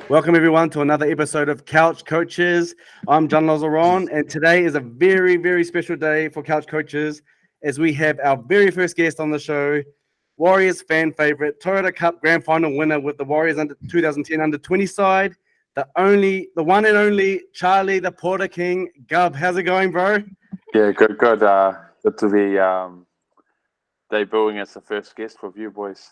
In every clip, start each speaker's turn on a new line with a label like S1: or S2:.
S1: Welcome everyone to another episode of Couch Coaches. I'm John Lozaron, and today is a very, very special day for Couch Coaches as we have our very first guest on the show, Warriors fan favorite, Toyota Cup Grand Final winner with the Warriors under 2010 under 20 side, the one and only Charlie, the Porta King Gubb. How's it going, bro?
S2: Yeah, good. Good to be debuting as the first guest with you boys.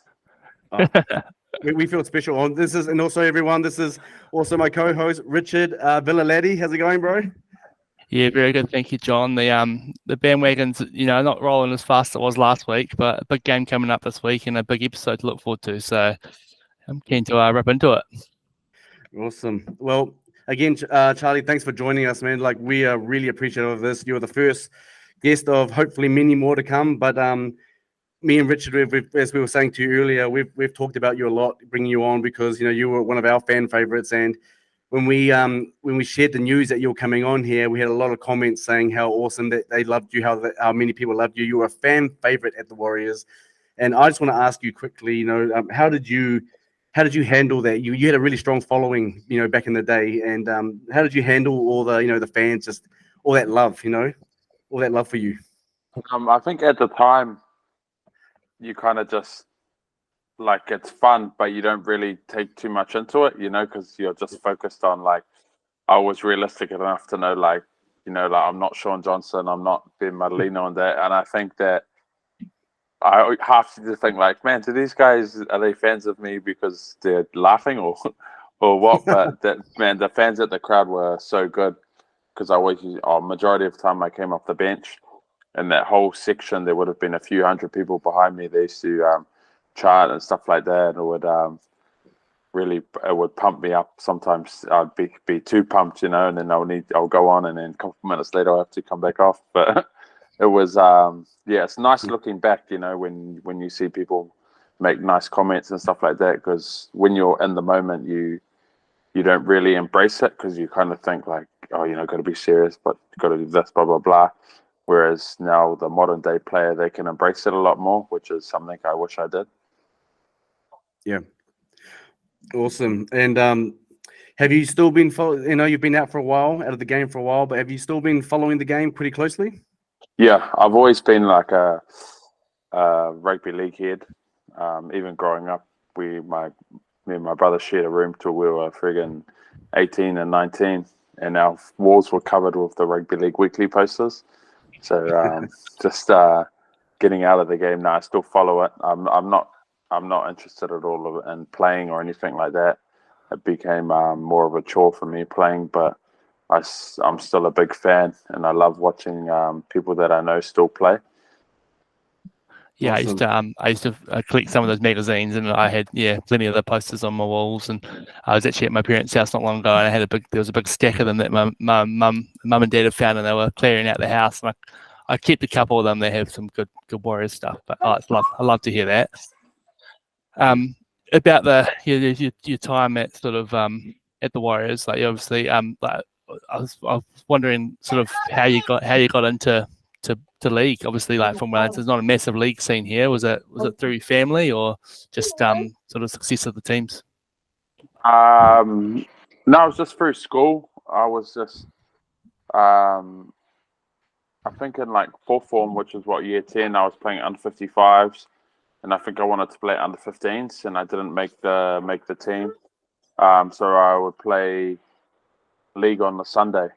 S1: We feel special on this and also everyone. This is also my co-host Richard Villaladi. How's it going, bro?
S3: Yeah, very good. Thank you, John. The bandwagon's not rolling as fast as it was last week, but a big game coming up this week and a big episode to look forward to. So I'm keen to wrap into it.
S1: Awesome. Well, again, Charlie, thanks for joining us, man. Like, we are really appreciative of this. You're the first guest of hopefully many more to come. But me and Richard, as we were saying to you earlier, we've talked about you a lot, bringing you on because you were one of our fan favorites. And when we shared the news that you're coming on here, we had a lot of comments saying how awesome that they loved you, how many people loved you. You were a fan favorite at the Warriors, and I just want to ask you quickly, how did you handle that? You had a really strong following, back in the day, and how did you handle all the the fans, just all that love, all that love for you?
S2: I think at the time, you kind of just like it's fun, but you don't really take too much into it, because you're just focused on I was realistic enough to know I'm not Sean Johnson, I'm not Ben Madalino and that, and I think that I have to think man, do these guys, are they fans of me because they're laughing or what? But the fans at the crowd were so good because majority of the time I came off the bench. In that whole section, there would have been a few hundred people behind me. They used to chant and stuff like that, and it would pump me up. Sometimes I'd be too pumped, and then I'll go on, and then a couple of minutes later I have to come back off. But it was it's nice looking back, when you see people make nice comments and stuff like that. Because when you're in the moment, you don't really embrace it because you kind of think got to be serious, but got to do this, blah blah blah. Whereas now the modern day player, they can embrace it a lot more, which is something I wish I did.
S1: Yeah. Awesome. And have you still been you've been out of the game for a while, but have you still been following the game pretty closely?
S2: Yeah, I've always been like a rugby league head. Even growing up, me and my brother shared a room till we were friggin' 18 and 19, and our walls were covered with the Rugby League weekly posters. So just getting out of the game now, I still follow it. I'm not interested at all in playing or anything like that. It became more of a chore for me playing, but I'm still a big fan, and I love watching people that I know still play.
S3: Yeah,
S1: awesome.
S3: I used to collect some of those magazines, and I had plenty of the posters on my walls. And I was actually at my parents' house not long ago, and there was a big stack of them that my mum and dad had found, and they were clearing out the house. And I kept a couple of them. They have some good Warriors stuff, but I love to hear that. About your time at sort of at the Warriors, obviously, I was wondering sort of how you got into league. Obviously, from Wellington, it's not a massive league scene here. Was it through your family or just sort of success of the teams?
S2: No, it was just through school. I was just I think in fourth form, which is year 10, I was playing under 55s, and I think I wanted to play under 15s, and I didn't make the team. So I would play league on the Sunday,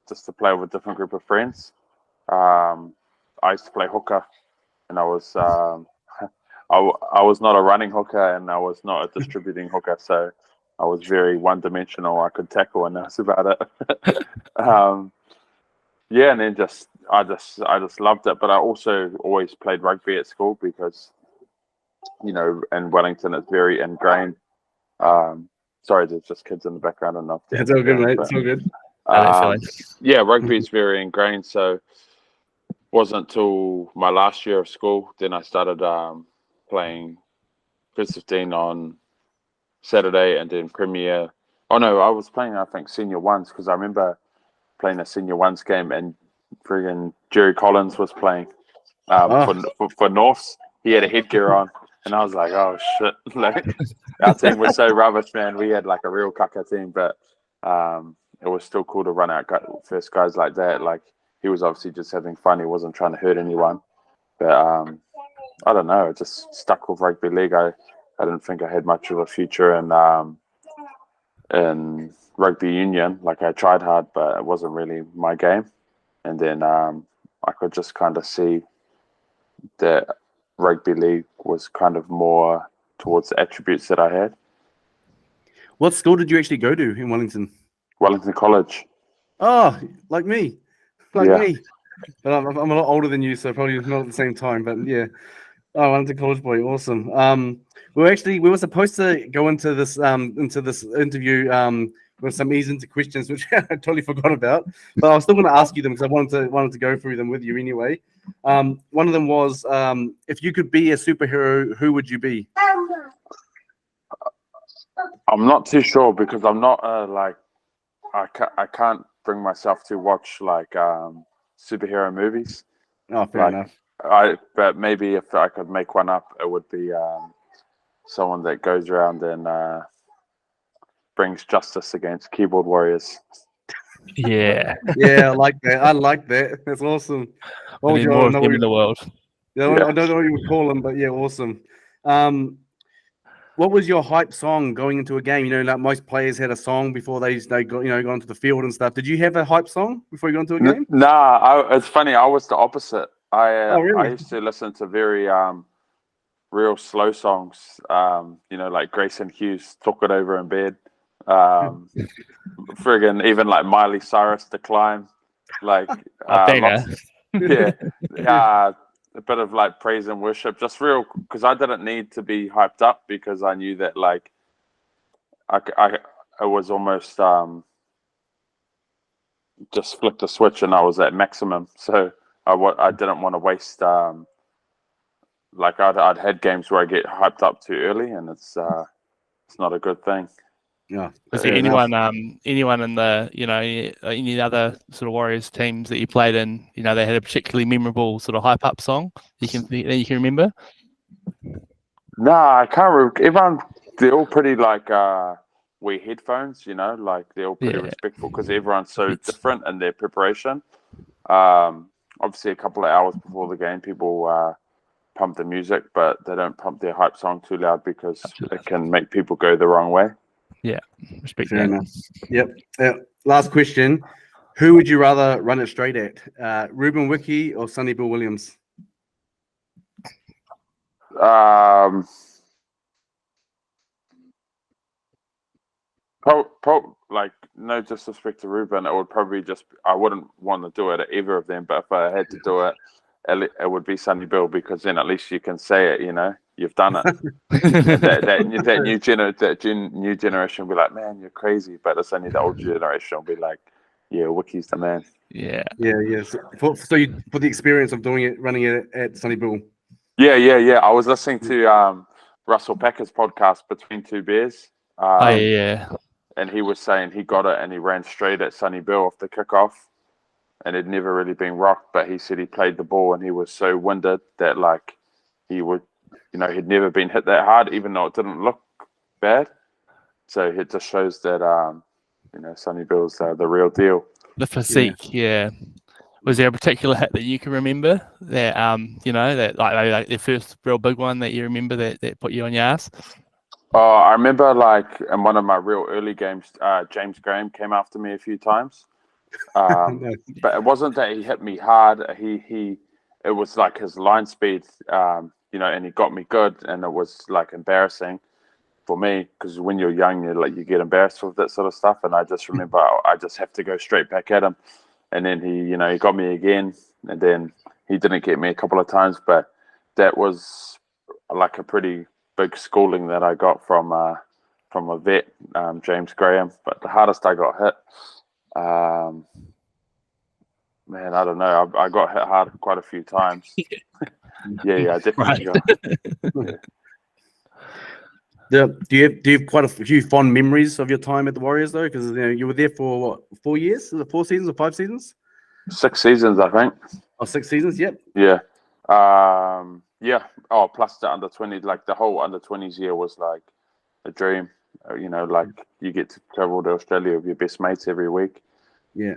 S2: just to play with a different group of friends. I used to play hooker, and I was I was not a running hooker, and I was not a distributing hooker, so I was very one-dimensional. I could tackle, and that's about it. And then I just loved it. But I also always played rugby at school because, in Wellington it's very ingrained. Sorry, there's just kids in the background and not.
S1: It's all good, mate. It's all good.
S2: Rugby is very ingrained. So it wasn't until my last year of school then I started playing first 15 on Saturday, and then Premier. Oh no, I was playing I think senior ones because I remember playing a senior ones game and friggin' Jerry Collins was playing for Norths. He had a headgear on, and I was like, oh shit! Our team was so rubbish, man. We had like a real caca team, but it was still cool to run out first guys like that. Like he was obviously just having fun. He wasn't trying to hurt anyone. But I don't know. I just stuck with rugby league. I didn't think I had much of a future in rugby union. Like I tried hard, but it wasn't really my game. And then I could just kind of see that rugby league was kind of more towards the attributes that I had.
S1: What school did you actually go to in Wellington?
S2: Wellington College.
S1: Oh, like me. Like
S2: Yeah.
S1: me. But I'm a lot older than you, so probably not at the same time. But yeah. Oh, Wellington College boy, awesome. We were supposed to go into this interview with some ease into questions, which I totally forgot about. But I was still going to ask you them because I wanted to go through them with you anyway. One of them was, if you could be a superhero, who would you be?
S2: I'm not too sure because I'm not like I can't bring myself to watch like superhero movies.
S1: Oh, fair enough.
S2: But maybe if I could make one up, it would be someone that goes around and brings justice against keyboard warriors.
S3: Yeah.
S1: Yeah, I like that. I like that. That's awesome.
S3: We need more of them in the world.
S1: Yeah, I don't know what you would call them, but yeah, awesome. What was your hype song going into a game? You know, like most players had a song before they got go onto the field and stuff. Did you have a hype song before you got into a game?
S2: Nah, it's funny. I was the opposite.
S1: Oh, really?
S2: I used to listen to very real slow songs. You know, like Grayson Hughes, "Talk It Over in Bed." Friggin' even like Miley Cyrus, "The Climb." Like a bit of like praise and worship, just real, because I didn't need to be hyped up because I knew that like I was almost just flipped the switch and I was at maximum. So I didn't want to waste like I'd had games where I get hyped up too early, and it's not a good thing.
S1: Yeah.
S3: Was there anyone in the any other sort of Warriors teams that you played in? You know, they had a particularly memorable sort of hype up song you can remember?
S2: Nah, I can't remember. Everyone, they're all pretty like wear headphones. You know, like they're all pretty respectful because everyone's so different in their preparation. Obviously, a couple of hours before the game, people pump the music, but they don't pump their hype song too loud because it can make people go the wrong way.
S3: Yeah, respect
S1: Fair
S3: that.
S1: enough. Yep. Last question: who would you rather run it straight at, Ruben Wiki or Sonny Bill Williams?
S2: Like no disrespect to Ruben, it would probably I wouldn't want to do it at either of them. But if I had to do it, it would be Sonny Bill because then at least you can say it. You know, you've done it. that new generation will be like, man, you're crazy. But it's only the old generation will be like, yeah, Wiki's the man.
S3: Yeah.
S1: So for the experience of running it at Sonny Bill.
S2: Yeah. I was listening to Russell Packer's podcast, Between Two Bears. And he was saying he got it and he ran straight at Sonny Bill off the kickoff, and it'd never really been rocked. But he said he played the ball and he was so winded that like he would, he'd never been hit that hard, even though it didn't look bad. So it just shows that Sonny Bill's the real deal.
S3: The physique, yeah. Was there a particular hit that you can remember that that like the first real big one that you remember that put you on your ass?
S2: Oh, I remember like in one of my real early games, James Graham came after me a few times. But it wasn't that he hit me hard. It was like his line speed, and he got me good, and it was like embarrassing for me because when you're young, you get embarrassed with that sort of stuff. And I just remember I just have to go straight back at him, and then he got me again, and then he didn't get me a couple of times, but that was like a pretty big schooling that I got from a vet, James Graham. But the hardest I got hit, man, I don't know. I got hit hard quite a few times. I definitely got.
S1: Do you have quite a few fond memories of your time at the Warriors though? Because you were there for what, 4 years? Is it 4 seasons or 5 seasons?
S2: 6 seasons, I think.
S1: Oh, 6 seasons. Yep.
S2: Yeah. Yeah. Oh, plus the under 20, like the whole under 20s year was like a dream. You know, like you get to travel to Australia with your best mates every week.
S1: Yeah.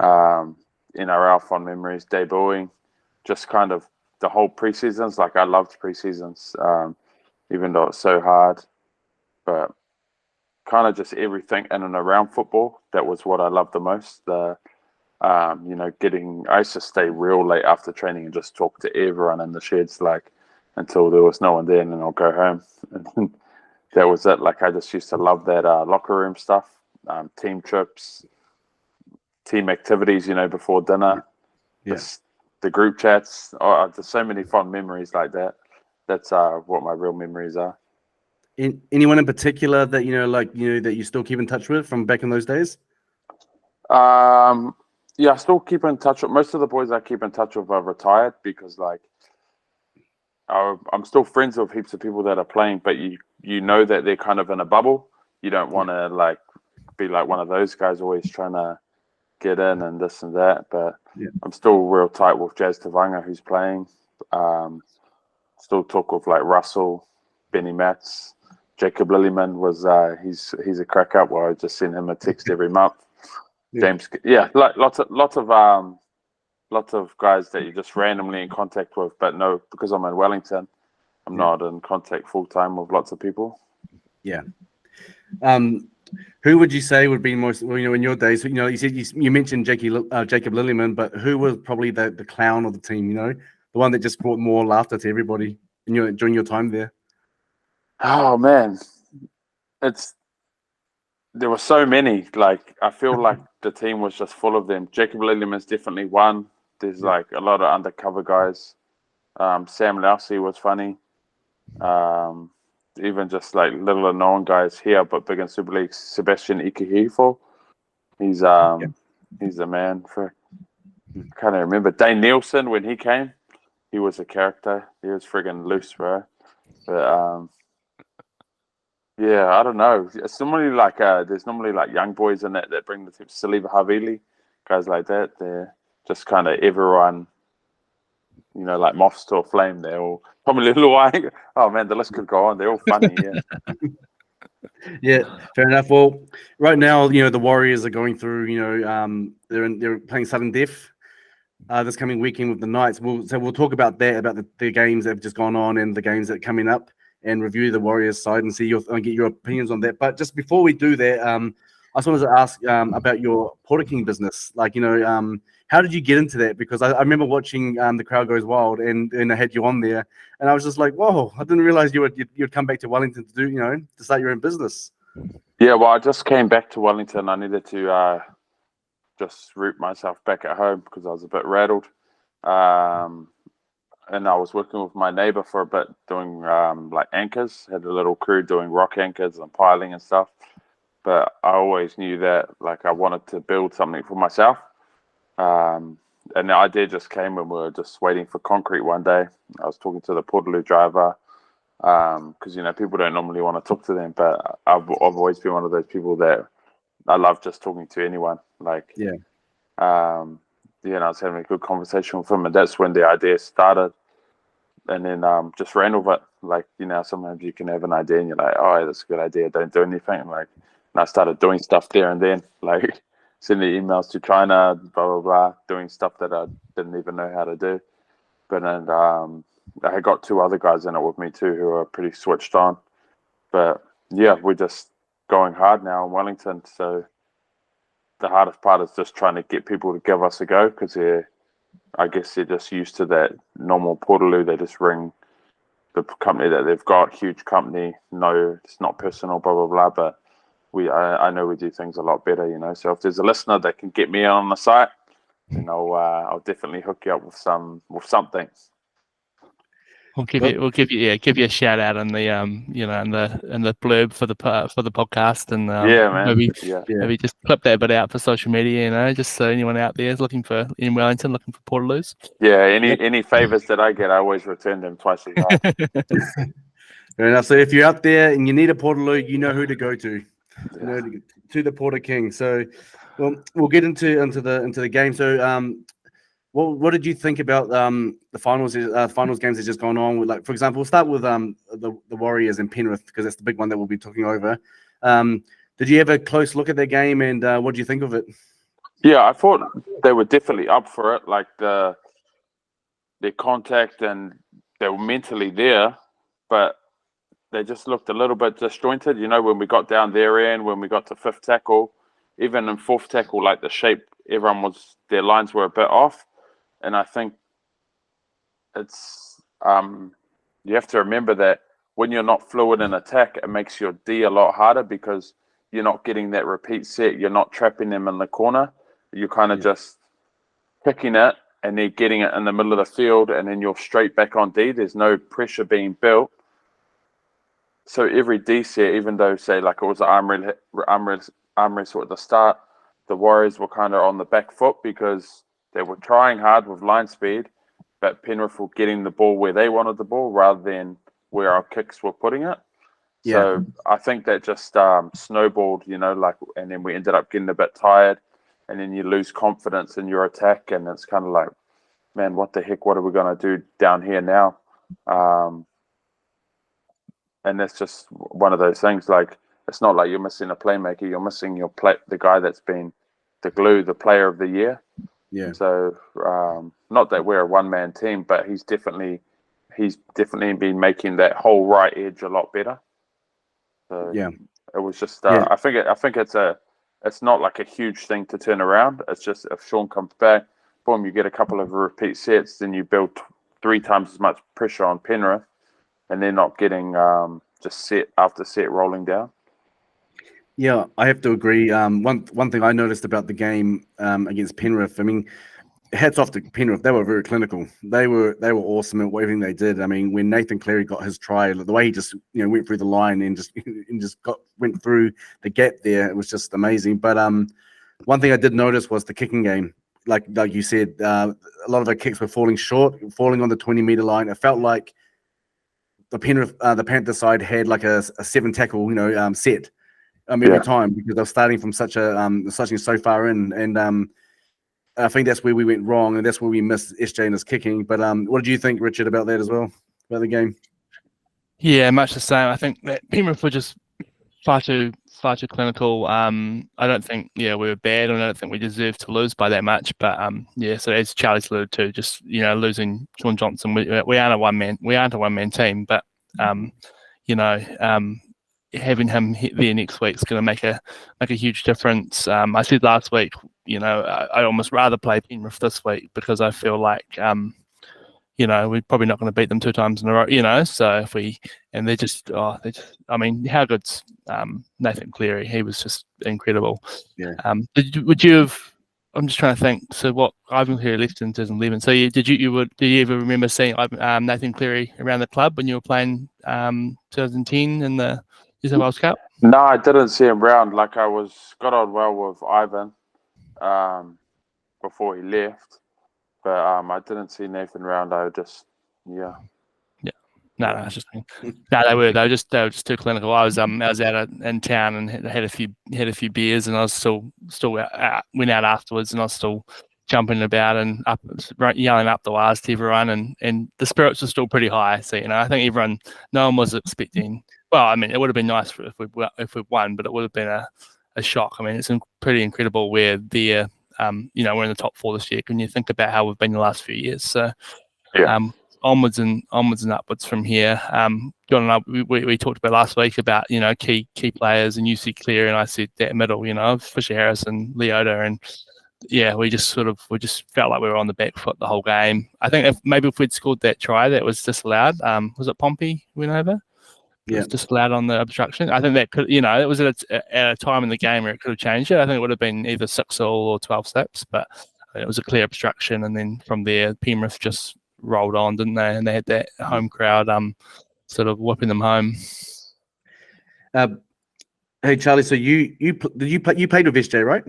S2: NRL fond memories, debuting, just kind of the whole preseasons. Like I loved preseasons, even though it's so hard, but kind of just everything in and around football. That was what I loved the most. You know, I used to stay real late after training and just talk to everyone in the sheds, like until there was no one there, and then I'll go home. And that was it. Like I just used to love that locker room stuff, team trips, team activities, you know, before dinner.
S1: Yes.
S2: The group chats. Oh, there's so many fond memories like that. That's what my real memories are.
S1: Anyone in particular that that you still keep in touch with from back in those days?
S2: Yeah, I still keep in touch with most of the boys. I keep in touch with are retired because like I'm still friends with heaps of people that are playing, but you know that they're kind of in a bubble. You don't want to like be like one of those guys always trying to get in and this and that. But I'm still real tight with Jazz Tavanga, who's playing. Still talk with like Russell, Benny Matz, Jacob Lillyman was he's a crack up. Where I just send him a text every month. James, like lots of guys that you're just randomly in contact with, but no, because I'm in Wellington, I'm not in contact full time with lots of people.
S1: Yeah. Who would you say would be most, in your days? You said you mentioned Jacob Lillyman, but who was probably the clown of the team? The one that just brought more laughter to everybody during your time there.
S2: Oh man, there were so many. Like I feel like the team was just full of them. Jacob Lillyman's definitely one. There's like a lot of undercover guys. Sam Lousy was funny. Even just like little unknown guys here, but big in Super League. Sebastian Ikehifo. He's the man for. I can't even remember. Dane Nielsen, when he came, he was a character. He was friggin' loose, bro. But yeah, I don't know. It's normally like there's normally like young boys in that bring the team. Saliva Havili, guys like that. They're just kind of everyone, like moths to a flame. They're all probably Little White. Oh man, the list could go on. They're all funny. Yeah.
S1: Yeah, fair enough. Well, right now, the Warriors are going through. They're playing sudden death this coming weekend with the Knights. We'll talk about that, about the games that have just gone on and the games that are coming up, and review the Warriors side and get your opinions on that. But just before we do that, I just wanted to ask about your Porta King business. Like, how did you get into that? Because I remember watching The Crowd Goes Wild, and I had you on there, and I was just like, whoa, I didn't realize you'd come back to Wellington to do, to start your own business.
S2: Yeah, well, I just came back to Wellington. I needed to just root myself back at home because I was a bit rattled. And I was working with my neighbor for a bit doing like anchors, had a little crew doing rock anchors and piling and stuff. But I always knew that like I wanted to build something for myself. And the idea just came when we were just waiting for concrete one day. I was talking to the Portaloo driver because, people don't normally want to talk to them. But I've always been one of those people that I love just talking to anyone. Like, I was having a good conversation with him, and that's when the idea started. And then just ran with it. Like, sometimes you can have an idea and you're like, oh, that's a good idea. Don't do anything. Like, and I started doing stuff there and then, like sending emails to China, blah, blah, blah, doing stuff that I didn't even know how to do. But then I had got two other guys in it with me too who are pretty switched on. But yeah, we're just going hard now in Wellington. So the hardest part is just trying to get people to give us a go because I guess they're just used to that normal Portaloo. They just ring the company that they've got, huge company. No, it's not personal, blah, blah, blah. But I know we do things a lot better, So if there's a listener that can get me on the site, I'll definitely hook you up with something.
S3: We'll give you a shout out on the in the blurb for the podcast, and maybe just clip that bit out for social media, just so anyone out there is looking for in Wellington looking for Portaloos.
S2: Yeah, any favors that I get, I always return them twice a year.
S1: Fair enough. So if you're out there and you need a Portaloo, you know who to go to. To the Porta King. So we'll get into the game. So What did you think about the finals games that's just gone on? With, like, for example, we'll start with the Warriors and Penrith, because that's the big one that we'll be talking over. Did you have a close look at their game, and what do you think of it?
S2: Yeah, I thought they were definitely up for it. Like their contact, and they were mentally there, but they just looked a little bit disjointed. You know, when we got down their end, when we got to fifth tackle, even in fourth tackle, like the shape, their lines were a bit off. And I think it's you have to remember that when you're not fluid in attack, it makes your D a lot harder, because you're not getting that repeat set. You're not trapping them in the corner. You're kind of just picking it and then getting it in the middle of the field, and then you're straight back on D. There's no pressure being built. So every D set, even though, say, like it was an arm wrestle at the start, the Warriors were kind of on the back foot because they were trying hard with line speed, but Penrith were getting the ball where they wanted the ball rather than where our kicks were putting it. Yeah. So I think that just snowballed, you know, like, and then we ended up getting a bit tired, and then you lose confidence in your attack, and it's kind of like, man, what the heck? What are we going to do down here now? And that's just one of those things. Like, it's not like you're missing a playmaker; you're missing the guy that's been the glue, the player of the year. Yeah. So not that we're a one-man team, but he's definitely been making that whole right edge a lot better. So yeah, it was just. I think it's not like a huge thing to turn around. It's just if Sean comes back, boom, you get a couple of repeat sets, then you build 3 times as much pressure on Penrith, and they're not getting just set after set rolling down.
S1: Yeah, I have to agree. One thing I noticed about the game against Penrith, I mean, hats off to Penrith. They were very clinical. They were awesome at everything they did. I mean, when Nathan Cleary got his try, the way he just went through the line and went through the gap there, it was just amazing. But one thing I did notice was the kicking game. Like you said, a lot of our kicks were falling short, falling on the 20-meter line. It felt like the Panther side had like a 7 tackle, set. Every time, because they're starting from such so far in, and I think that's where we went wrong, and that's where we missed SJ and his kicking. But what did you think, Richard, about that as well, about the game?
S3: Yeah, much the same. I think that Penrith were just far too clinical. I don't think we were bad, and I don't think we deserved to lose by that much. But so as Charlie's alluded to, just losing Sean Johnson, we aren't a one man team, but having him there next week is going to make a huge difference. I said last week, I'd almost rather play Penrith this week, because I feel like, we're probably not going to beat them 2 times in a row, So I mean, how good's Nathan Cleary? He was just incredible. Yeah. I'm just trying to think. So what, Ivan Cleary left in 2011. So did you ever remember seeing Nathan Cleary around the club when you were playing 2010 in the New South Wales Cup?
S2: No, I didn't see him round. Like, got on well with Ivan before he left, but I didn't see Nathan round. I just No,
S3: it's just they were just too clinical. I was out in town and had a few beers, and I was still went out afterwards, and I was still jumping about and yelling up the wires to everyone, and the spirits were still pretty high. So I think no one was expecting. Well, I mean, it would have been nice if we won, but it would have been a shock. I mean, it's pretty incredible where we're in the top 4 this year. When you think about how we've been the last few years, so onwards and upwards from here. John and I, we talked about last week about key players, and you see Clear, and I said that middle, Fisher Harris and Leota, and we just felt like we were on the back foot the whole game. I think if we'd scored that try that was disallowed, was it Pompey went over? It was disallowed on the obstruction. I think that could, it was at a time in the game where it could have changed it. I think it would have been either 6-all or 12-6, but it was a clear obstruction. And then from there, Penrith just rolled on, didn't they? And they had that home crowd sort of whipping them home.
S1: Hey, Charlie, so you played with SJ, right?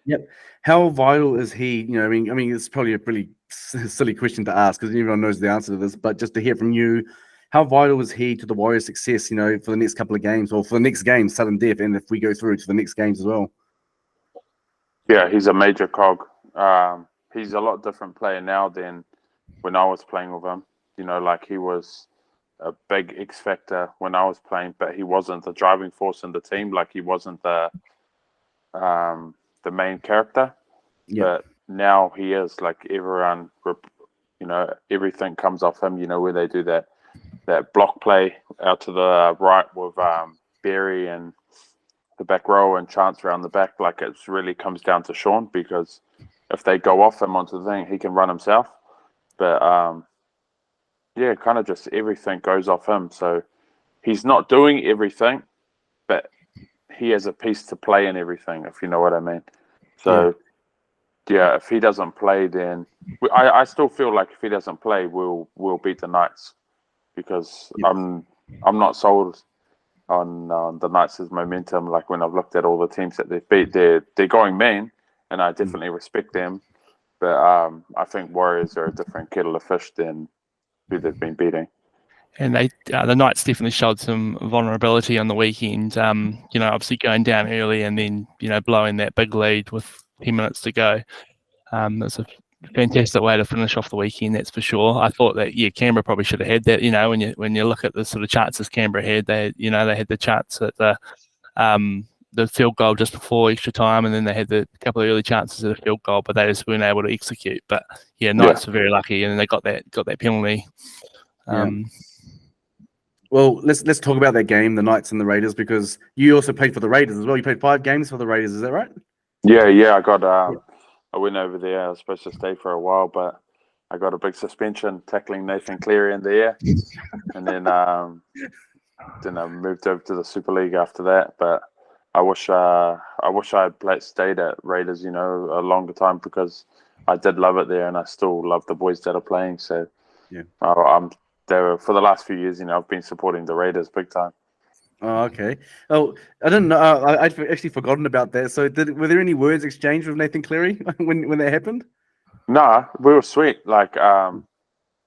S2: Yep.
S1: How vital is he? I mean, it's probably a really silly question to ask, because everyone knows the answer to this, but just to hear from you, how vital is he to the Warriors' success, for the next couple of games, or for the next game, sudden death, and if we go through to the next games as well?
S2: Yeah, he's a major cog. he's a lot different player now than when I was playing with him. Like he was a big X factor when I was playing, but he wasn't the driving force in the team. Like he wasn't the main character.
S1: Yeah.
S2: But now he is. Like everyone, everything comes off him. Where they do that block play out to the right with Barry and the back row and Chance around the back. Like it really comes down to Sean, because if they go off him onto the thing, he can run himself. But kind of just everything goes off him. So he's not doing everything, but he has a piece to play in everything, if you know what I mean. So if he doesn't play, then I still feel like if he doesn't play, we'll beat the Knights, because I'm not sold on the Knights' momentum. Like when I've looked at all the teams that they've beat, they're going mean, and I definitely respect them. But I think Warriors are a different kettle of fish than who they've been beating.
S3: And the Knights definitely showed some vulnerability on the weekend. Obviously going down early and then blowing that big lead with 10 minutes to go. It's a fantastic way to finish off the weekend, that's for sure. I thought that Canberra probably should have had that. When you look at the sort of chances Canberra had, they had the chance at the field goal just before extra time, and then they had the couple of early chances at a field goal, but they just weren't able to execute. But Knights were very lucky, and they got that penalty.
S1: Well, let's talk about that game, the Knights and the Raiders, because you also played for the Raiders as well. You played 5 games for the Raiders, is that right?
S2: Yeah. I got I went over there. I was supposed to stay for a while, but I got a big suspension tackling Nathan Cleary in the air, and then I moved over to the Super League after that. But I wish I had stayed at Raiders, a longer time, because I did love it there, and I still love the boys that are playing. So I'm there for the last few years. I've been supporting the Raiders big time.
S1: Oh, okay. Oh, I didn't know. I'd actually forgotten about that. So, were there any words exchanged with Nathan Cleary when that happened?
S2: Nah, we were sweet. Like,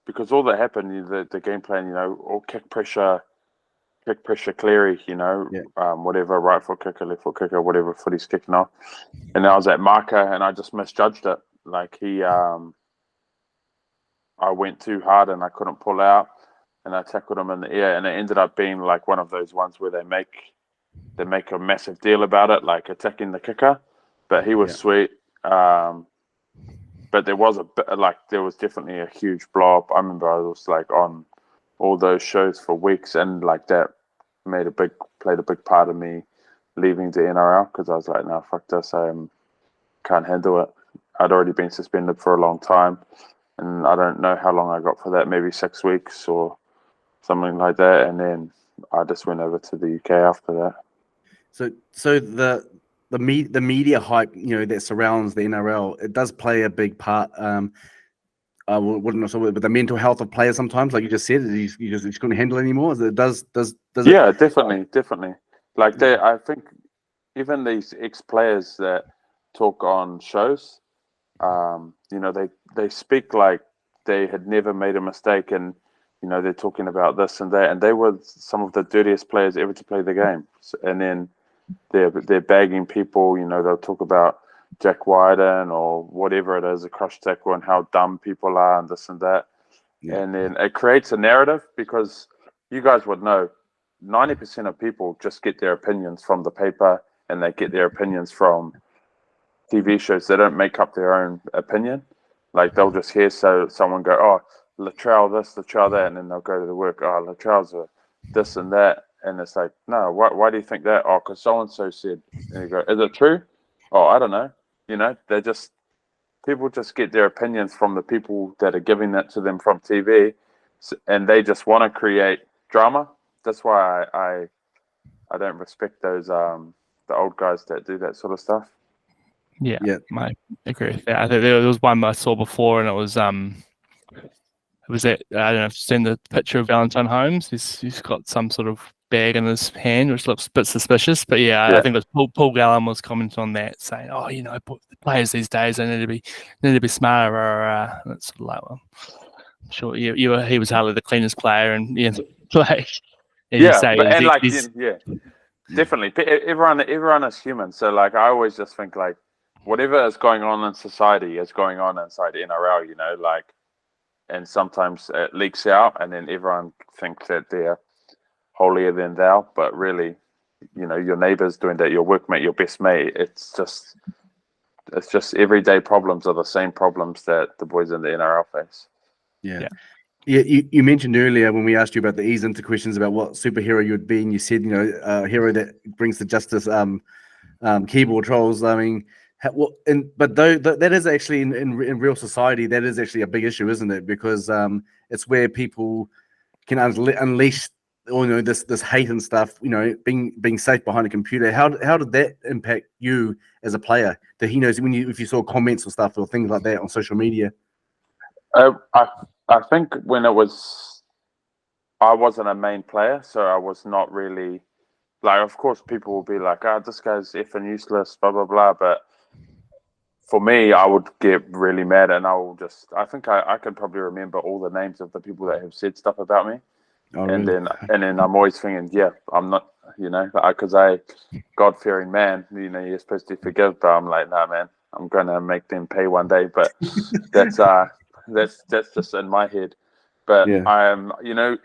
S2: because all that happened, the game plan, all kick pressure Cleary, whatever, right foot kicker, left foot kicker, whatever foot he's kicking off. And I was at marker, and I just misjudged it. Like I went too hard and I couldn't pull out, and I tackled him in the air, and it ended up being like one of those ones where they make a massive deal about it, like attacking the kicker. But he was sweet. But there was there was definitely a huge blow up. I remember I was like on all those shows for weeks, and like that played a big part of me leaving the NRL, because I was like, no, fuck this, I can't handle it. I'd already been suspended for a long time, and I don't know how long I got for that, maybe 6 weeks or something like that, and then I just went over to the UK after that.
S1: So the media hype, that surrounds the NRL, it does play a big part. But the mental health of players sometimes, like you just said, you just couldn't handle it anymore. Does
S2: yeah, definitely. Like I think even these ex-players that talk on shows, they speak like they had never made a mistake, and they're talking about this and that, and they were some of the dirtiest players ever to play the game. And then they're bagging people. They'll talk about Jack Wyden or whatever it is, a crush tackle, and how dumb people are and this and that. And then it creates a narrative, because you guys would know 90% of people just get their opinions from the paper, and they get their opinions from TV shows. They don't make up their own opinion. Like they'll just hear someone go, oh, Latrell this, Latrell that, and then they'll go to the work, oh, Latrell's this and that. And it's like, no, why do you think that? Oh, because so-and-so said. And you go, is it true? Oh, I don't know. People just get their opinions from the people that are giving that to them from TV, and they just want to create drama. That's why I don't respect those the old guys that do that sort of stuff.
S3: Yeah, I agree with that. I think there was one I saw before, and it was that, I don't know if you've seen the picture of Valentine Holmes. He's got some sort of bag in his hand, which looks a bit suspicious. But I think it was Paul Gallen was commenting on that, saying, "Oh, the players these days, they need to be smarter." And it's sort of like, well, I'm sure he was hardly the cleanest player, and
S2: definitely, everyone is human. So like, I always just think like, whatever is going on in society is going on inside NRL, you know, like, and sometimes it leaks out and then everyone thinks that they're holier than thou, but really, you know, your neighbor's doing that, your workmate, your best mate. It's just everyday problems are the same problems that the boys in the NRL face.
S1: Yeah. You mentioned earlier when we asked you about the ease into questions about what superhero you would be, and you said, you know, a hero that brings the justice, keyboard trolls. I mean, but though that is actually in real society, that is actually a big issue, isn't it? Because it's where people can unleash, you know, this hate and stuff. You know, being safe behind a computer. How did that impact you as a player? That he knows if you saw comments or stuff or things like that on social media.
S2: I think when I wasn't a main player, so I was not really like. Of course, people will be like, "Ah, this guy's effing useless," blah blah blah. But for me, I would get really mad, and I think I can probably remember all the names of the people that have said stuff about me.
S1: Oh,
S2: and
S1: really?
S2: then I'm always thinking, yeah, I'm not, you know, because God-fearing man, you know, you're supposed to forgive, but I'm like, nah, man, I'm gonna make them pay one day. But that's just in my head. But
S1: Yeah.
S2: you know,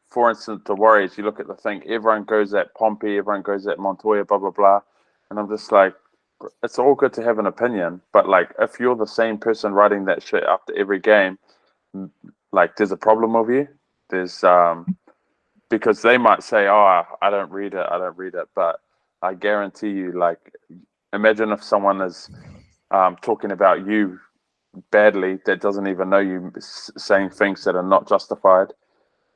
S2: for instance, the Warriors, you look at the thing, everyone goes at Pompey, everyone goes at Montoya, blah blah blah, and I'm just like, it's all good to have an opinion, but like, if you're the same person writing that shit after every game, like, there's a problem with you. There's because they might say, "Oh, I don't read it," but I guarantee you, like, imagine if someone is talking about you badly that doesn't even know you, saying things that are not justified.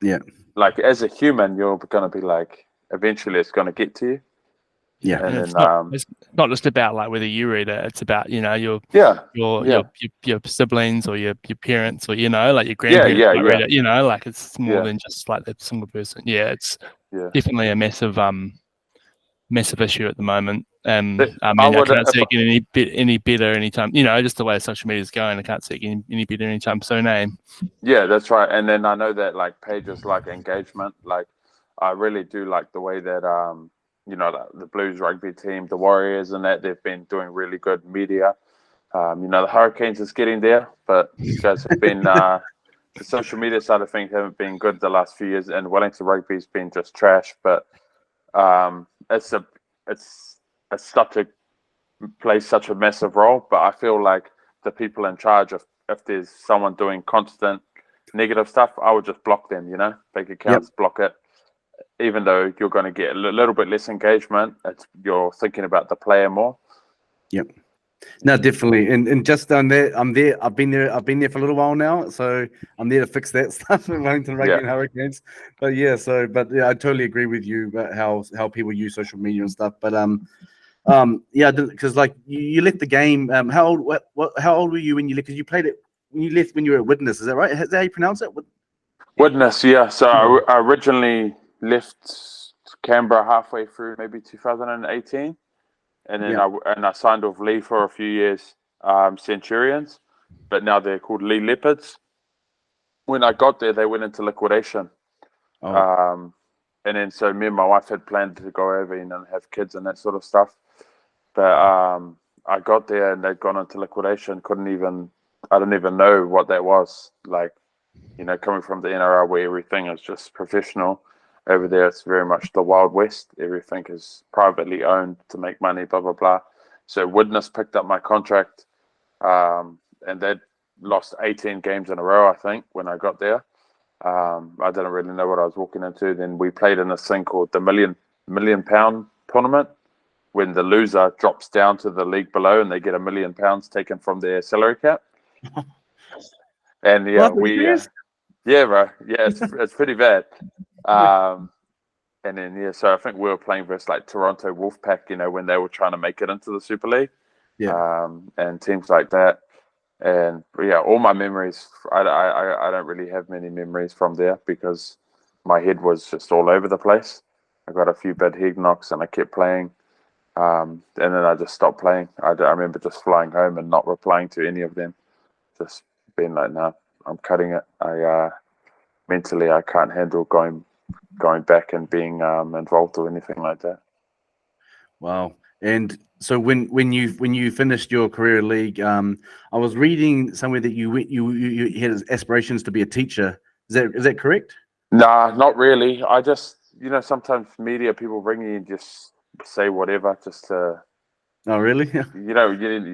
S1: Yeah.
S2: Like, as a human, you're gonna be like, eventually, it's gonna get to you.
S1: Yeah.
S2: And
S3: it's
S2: then
S3: not just about like whether you read it. It's about, you know, your siblings or your parents, or, you know, like your grandparents might read it. You know, like, it's more than just like that single person. Yeah, it's definitely a massive issue at the moment. I mean, I can't see it getting any better anytime. You know, just the way social media is going, I can't see it getting any better anytime soon.
S2: Yeah, that's right. And then I know that, like, pages like engagement, like, I really do like the way that you know, the Blues rugby team, the Warriors, and that they've been doing really good media. You know, the Hurricanes is getting there, but you guys have been the social media side of things haven't been good the last few years, and Wellington rugby's been just trash. But it's such a plays such a massive role. But I feel like the people in charge of, if there's someone doing constant negative stuff, I would just block them. You know, fake accounts, block it. Even though you're going to get a little bit less engagement, you're thinking about the player more.
S1: Yep. No, definitely. And just on there, I'm there. I've been there for a little while now, so I'm there to fix that stuff in Wellington Rugby and Hurricanes. But I totally agree with you about how people use social media and stuff. But because like you left the game. How old were you when you left? Because you played it when you left when you were at Widnes. Is that right? Is that how you pronounce it?
S2: Widnes, yeah. So I originally left Canberra halfway through maybe 2018, and then I signed with Lee for a few years, Centurions, but now they're called Lee Leopards. When I got there, they went into liquidation, and then so me and my wife had planned to go over and have kids and that sort of stuff, but I got there and they'd gone into liquidation. I didn't even know what that was like. You know, coming from the NRL where everything is just professional, over there it's very much the Wild West. Everything is privately owned to make money, blah, blah, blah. So Widnes picked up my contract, and they'd lost 18 games in a row, I think, when I got there. I didn't really know what I was walking into. Then we played in this thing called the million pound tournament, when the loser drops down to the league below and they get £1 million taken from their salary cap. And bro. Yeah, it's pretty bad. And then so I think we were playing versus like Toronto Wolfpack, you know, when they were trying to make it into the Super League. And teams like that. And all my memories, I don't really have many memories from there because my head was just all over the place. I got a few bad head knocks and I kept playing. And then I just stopped playing. I remember just flying home and not replying to any of them. Just being like, no, I'm cutting it. Mentally, I can't handle going back and being involved or anything like that.
S1: Wow. And so when you finished your career in league, I was reading somewhere that you had aspirations to be a teacher. Is that correct?
S2: Nah, not really. I just, sometimes media people ring you and just say whatever just to,
S1: Oh, really?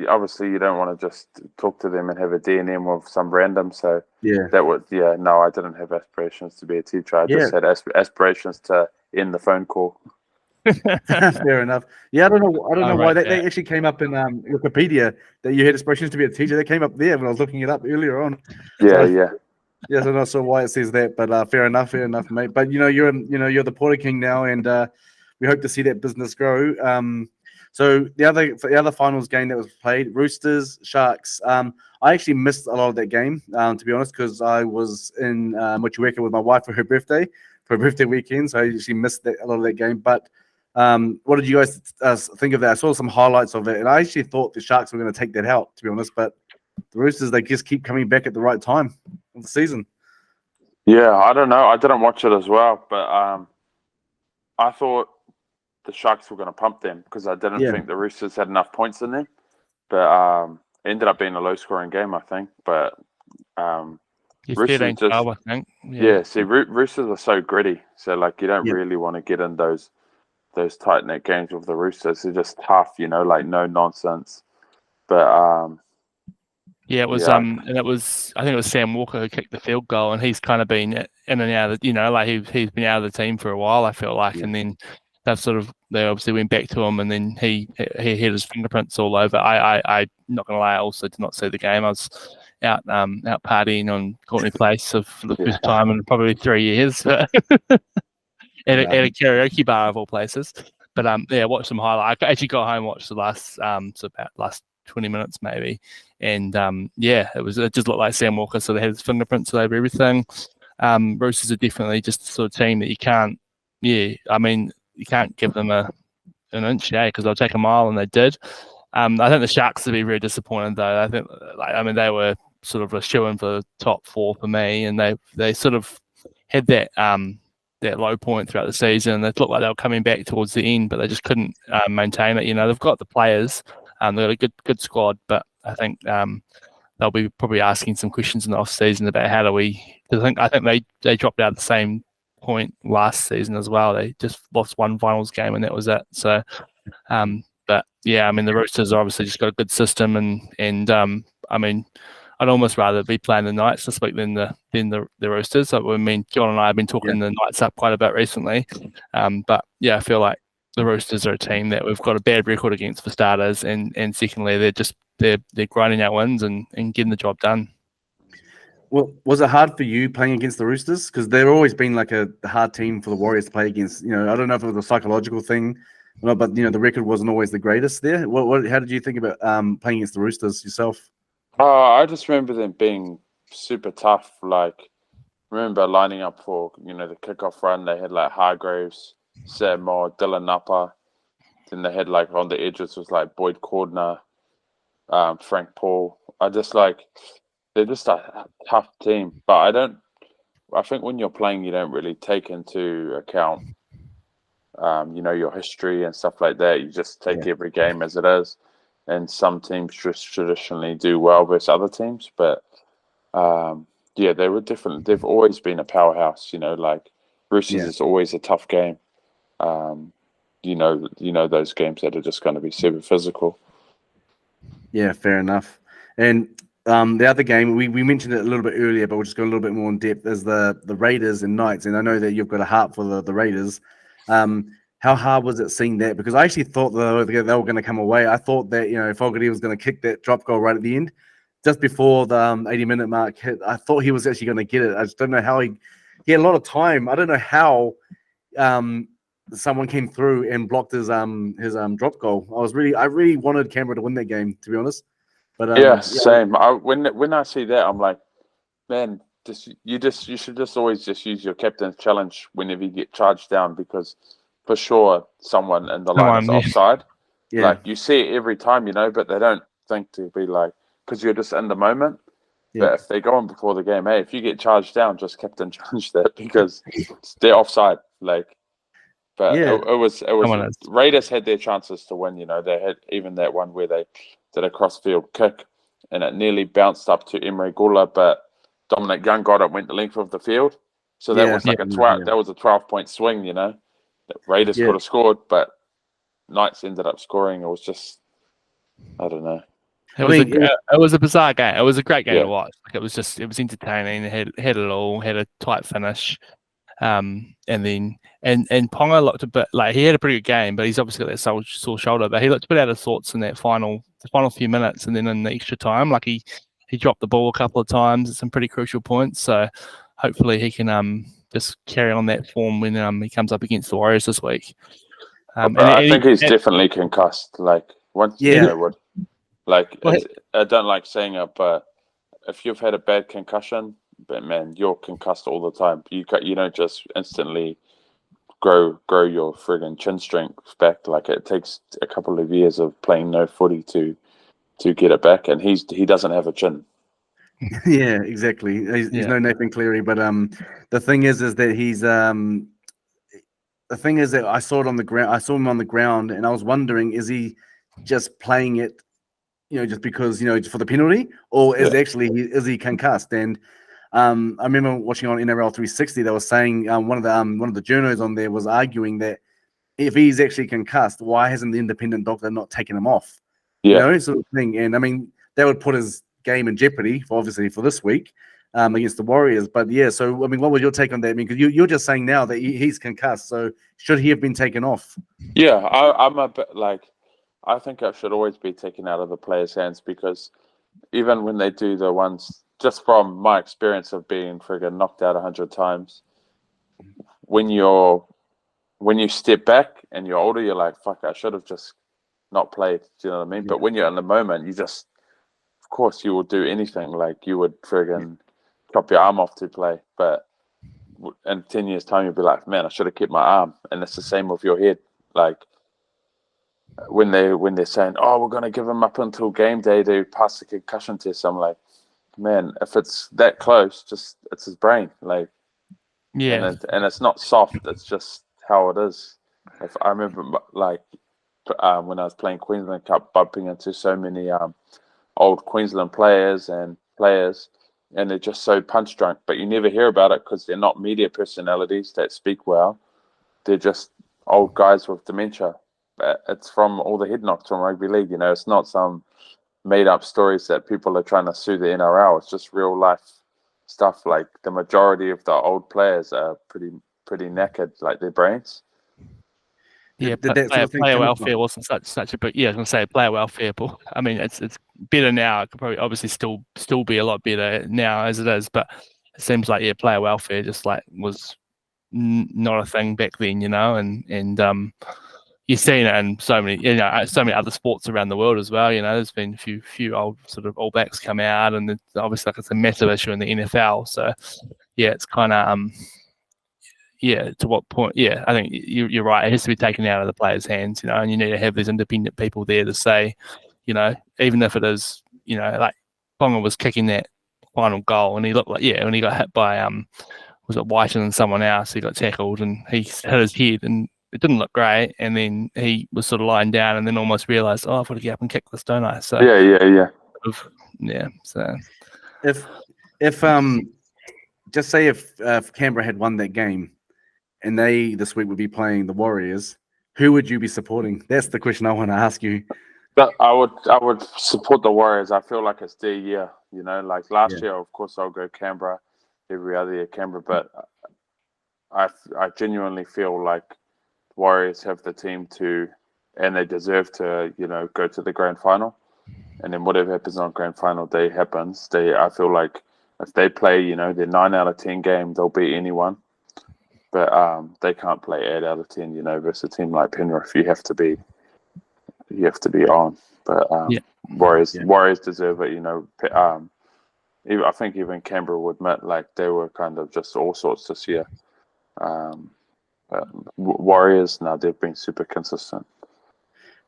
S2: obviously you don't want to just talk to them and have a D&M with some random. So
S1: Yeah.
S2: no, I didn't have aspirations to be a teacher. I just had aspirations to end the phone call.
S1: Fair enough. Yeah, I don't know why
S3: right,
S1: that actually came up in Wikipedia that you had aspirations to be a teacher. That came up there when I was looking it up earlier on.
S2: Yeah.
S1: Yes, I'm not sure why it says that, but fair enough, mate. But you're the Porta King now, and we hope to see that business grow. So the other finals game that was played, Roosters Sharks. I actually missed a lot of that game, to be honest, because I was in Motueka with my wife for her birthday weekend, so I actually missed a lot of that game. But what did you guys think of that? I saw some highlights of it, and I actually thought the Sharks were going to take that out, to be honest, but the Roosters, they just keep coming back at the right time of the season.
S2: Yeah, I don't know. I didn't watch it as well, but I thought the Sharks were going to pump them because I didn't think the Roosters had enough points in them. But it ended up being a low-scoring game, I think. But
S3: Roosters just, I think.
S2: Yeah, see, Roosters are so gritty. So, you don't really want to get in those tight-knit games with the Roosters. They're just tough, like no nonsense. But
S3: it was and it was, I think it was Sam Walker who kicked the field goal, and he's kind of been in and out of he's been out of the team for a while, I feel like, and then they obviously went back to him, and then he had his fingerprints all over. I'm not gonna lie, I also did not see the game. I was out partying on Courtney Place for the first time in probably 3 years at a karaoke bar of all places. But watched some highlights. I actually got home, watched the last about last 20 minutes maybe, and it just looked like Sam Walker, so they had his fingerprints all over everything. Roosters are definitely just the sort of team that you can't give them an inch, because they'll take a mile, and they did. I think the Sharks would be very disappointed though. I think they were sort of a shoo-in for the top four for me, and they sort of had that low point throughout the season. They looked like they were coming back towards the end, but they just couldn't maintain it. They've got the players, they've got a good squad, but I think they'll be probably asking some questions in the off season about how do we. Because I think they dropped out at the same point last season as well. They just lost one finals game, and that was it. So, but the Roosters obviously just got a good system, and I'd almost rather be playing the Knights this week than the Roosters. So, John and I have been talking the Knights up quite a bit recently. But I feel like the Roosters are a team that we've got a bad record against for starters, and secondly, they're grinding out wins and getting the job done.
S1: Well, was it hard for you playing against the Roosters? Because they've always been like a hard team for the Warriors to play against. I don't know if it was a psychological thing, but the record wasn't always the greatest there. How did you think about playing against the Roosters yourself?
S2: I just remember them being super tough. Remember lining up for the kickoff run. They had Hargraves, Sam Moore, Dylan Napa. Then they had on the edges was Boyd Cordner, Frank Paul. They're just a tough team. But I think when you're playing, you don't really take into account, your history and stuff like that. You just take every game as it is. And some teams just traditionally do well versus other teams. But, they were different. They've always been a powerhouse, Roosters is always a tough game. Those games that are just going to be super physical. Yeah,
S1: fair enough. And the other game, we mentioned it a little bit earlier, but we'll just go a little bit more in depth, is the Raiders and Knights. And I know that you've got a heart for the Raiders. How hard was it seeing that? Because I actually thought they were going to come away. I thought that, Fogarty was going to kick that drop goal right at the end, just before the 80-minute mark hit. I thought he was actually going to get it. I just don't know how he had a lot of time. I don't know how someone came through and blocked his drop goal. I really wanted Canberra to win that game, to be honest. But
S2: same. When I see that, I'm like, man, you should just always just use your captain's challenge whenever you get charged down, because for sure someone in the line is offside. You see it every time, but they don't think to be because you're just in the moment. But if they go on before the game, hey, if you get charged down, just captain challenge that, because they're offside. But But
S1: Yeah.
S2: it was
S3: Someone else.
S2: Raiders had their chances to win. You know, they had even that one where they did a cross-field kick and it nearly bounced up to Emery Gula, but Dominic Young got it, went the length of the field. So that
S1: Yeah.
S2: was like
S1: Yeah.
S2: that was a 12-point swing, you know. The Raiders
S1: Yeah.
S2: could have scored, but Knights ended up scoring. It was just, I don't know.
S3: It was a bizarre game. It was a great game
S2: Yeah.
S3: to watch. Like it was entertaining. It had it all. Had a tight finish. And then Ponga looked a bit like he had a pretty good game, but he's obviously got that sore shoulder. But he looked a bit out of sorts in the final few minutes, and then in the extra time, like he dropped the ball a couple of times at some pretty crucial points. So hopefully he can just carry on that form when he comes up against the Warriors this week.
S2: I think he's definitely concussed. Like once
S1: Yeah.
S2: like I don't like saying it, but if you've had a bad concussion, but man, you're concussed all the time. You don't just instantly grow your friggin' chin strength back. Like it takes a couple of years of playing no footy to get it back, and he doesn't have a chin.
S1: Yeah, exactly. He's no Nathan Cleary, but the thing is that he's the thing is that I saw it on the ground. I saw him on the ground, and I was wondering, is he just playing it, just because for the penalty, or is he concussed? And I remember watching on NRL 360. They were saying one of the journos on there was arguing that if he's actually concussed, why hasn't the independent doctor not taken him off?
S2: Yeah,
S1: Sort of thing. And I mean, that would put his game in jeopardy, obviously, for this week against the Warriors. But yeah, so I mean, what was your take on that? I mean, because you're just saying now that he's concussed, so should he have been taken off?
S2: yeah. I'm a bit like, I think it should always be taken out of the players' hands, because even when they do the ones, just from my experience of being friggin' knocked out 100 times, when you step back and you're older, you're like, fuck, I should have just not played. Do you know what I mean?
S1: Yeah.
S2: But when you're in the moment, you just, of course, you will do anything. Like you would friggin' chop your arm off to play. But in 10 years' time, you'll be like, man, I should have kept my arm. And it's the same with your head. Like when they're saying, oh, we're going to give him up until game day to pass the concussion test, I'm like, man, if it's that close, it's his brain. Like,
S3: Yeah.
S2: and it's not soft. It's just how it is. If I remember, like, when I was playing Queensland Cup, bumping into so many old Queensland players, and they're just so punch drunk. But you never hear about it because they're not media personalities that speak well. They're just old guys with dementia. It's from all the head knocks from rugby league. It's not some made up stories that people are trying to sue the NRL. It's just real life stuff. Like the majority of the old players are pretty knackered, like their brains.
S3: Yeah,
S1: Did that sort of thing
S3: player
S1: come up?
S3: welfare wasn't such a big. Yeah, I was gonna say player welfare, but I mean it's better now. It could probably obviously still be a lot better now as it is, but it seems like player welfare just like was not a thing back then, and you've seen it in so many other sports around the world as well. There's been a few old sort of All Blacks come out, and obviously like it's a massive issue in the NFL. So yeah, it's kind of to what point? Yeah, I think you're right. It has to be taken out of the players' hands, and you need to have these independent people there to say, even if it is, like Ponga was kicking that final goal, and he looked like, when he got hit by was it Whiten and someone else? He got tackled and he hit his head, and it didn't look great. And then he was sort of lying down, and then almost realised, I've got to get up and kick this, don't I? So
S2: Yeah.
S3: So
S1: if just say if Canberra had won that game, and they this week would be playing the Warriors, who would you be supporting? That's the question I want to ask you.
S2: But I would support the Warriors. I feel like it's their year. Like last year, of course, I'll go Canberra. Every other year, Canberra. But I genuinely feel like Warriors have the team to, and they deserve to, go to the grand final. And then whatever happens on grand final day happens. I feel like if they play, their 9 out of 10 game, they'll beat anyone. But they can't play 8 out of 10, versus a team like Penrith. You have to be on. But Warriors deserve it. I think even Canberra would admit like they were kind of just all sorts this year. Warriors, now they've been super consistent.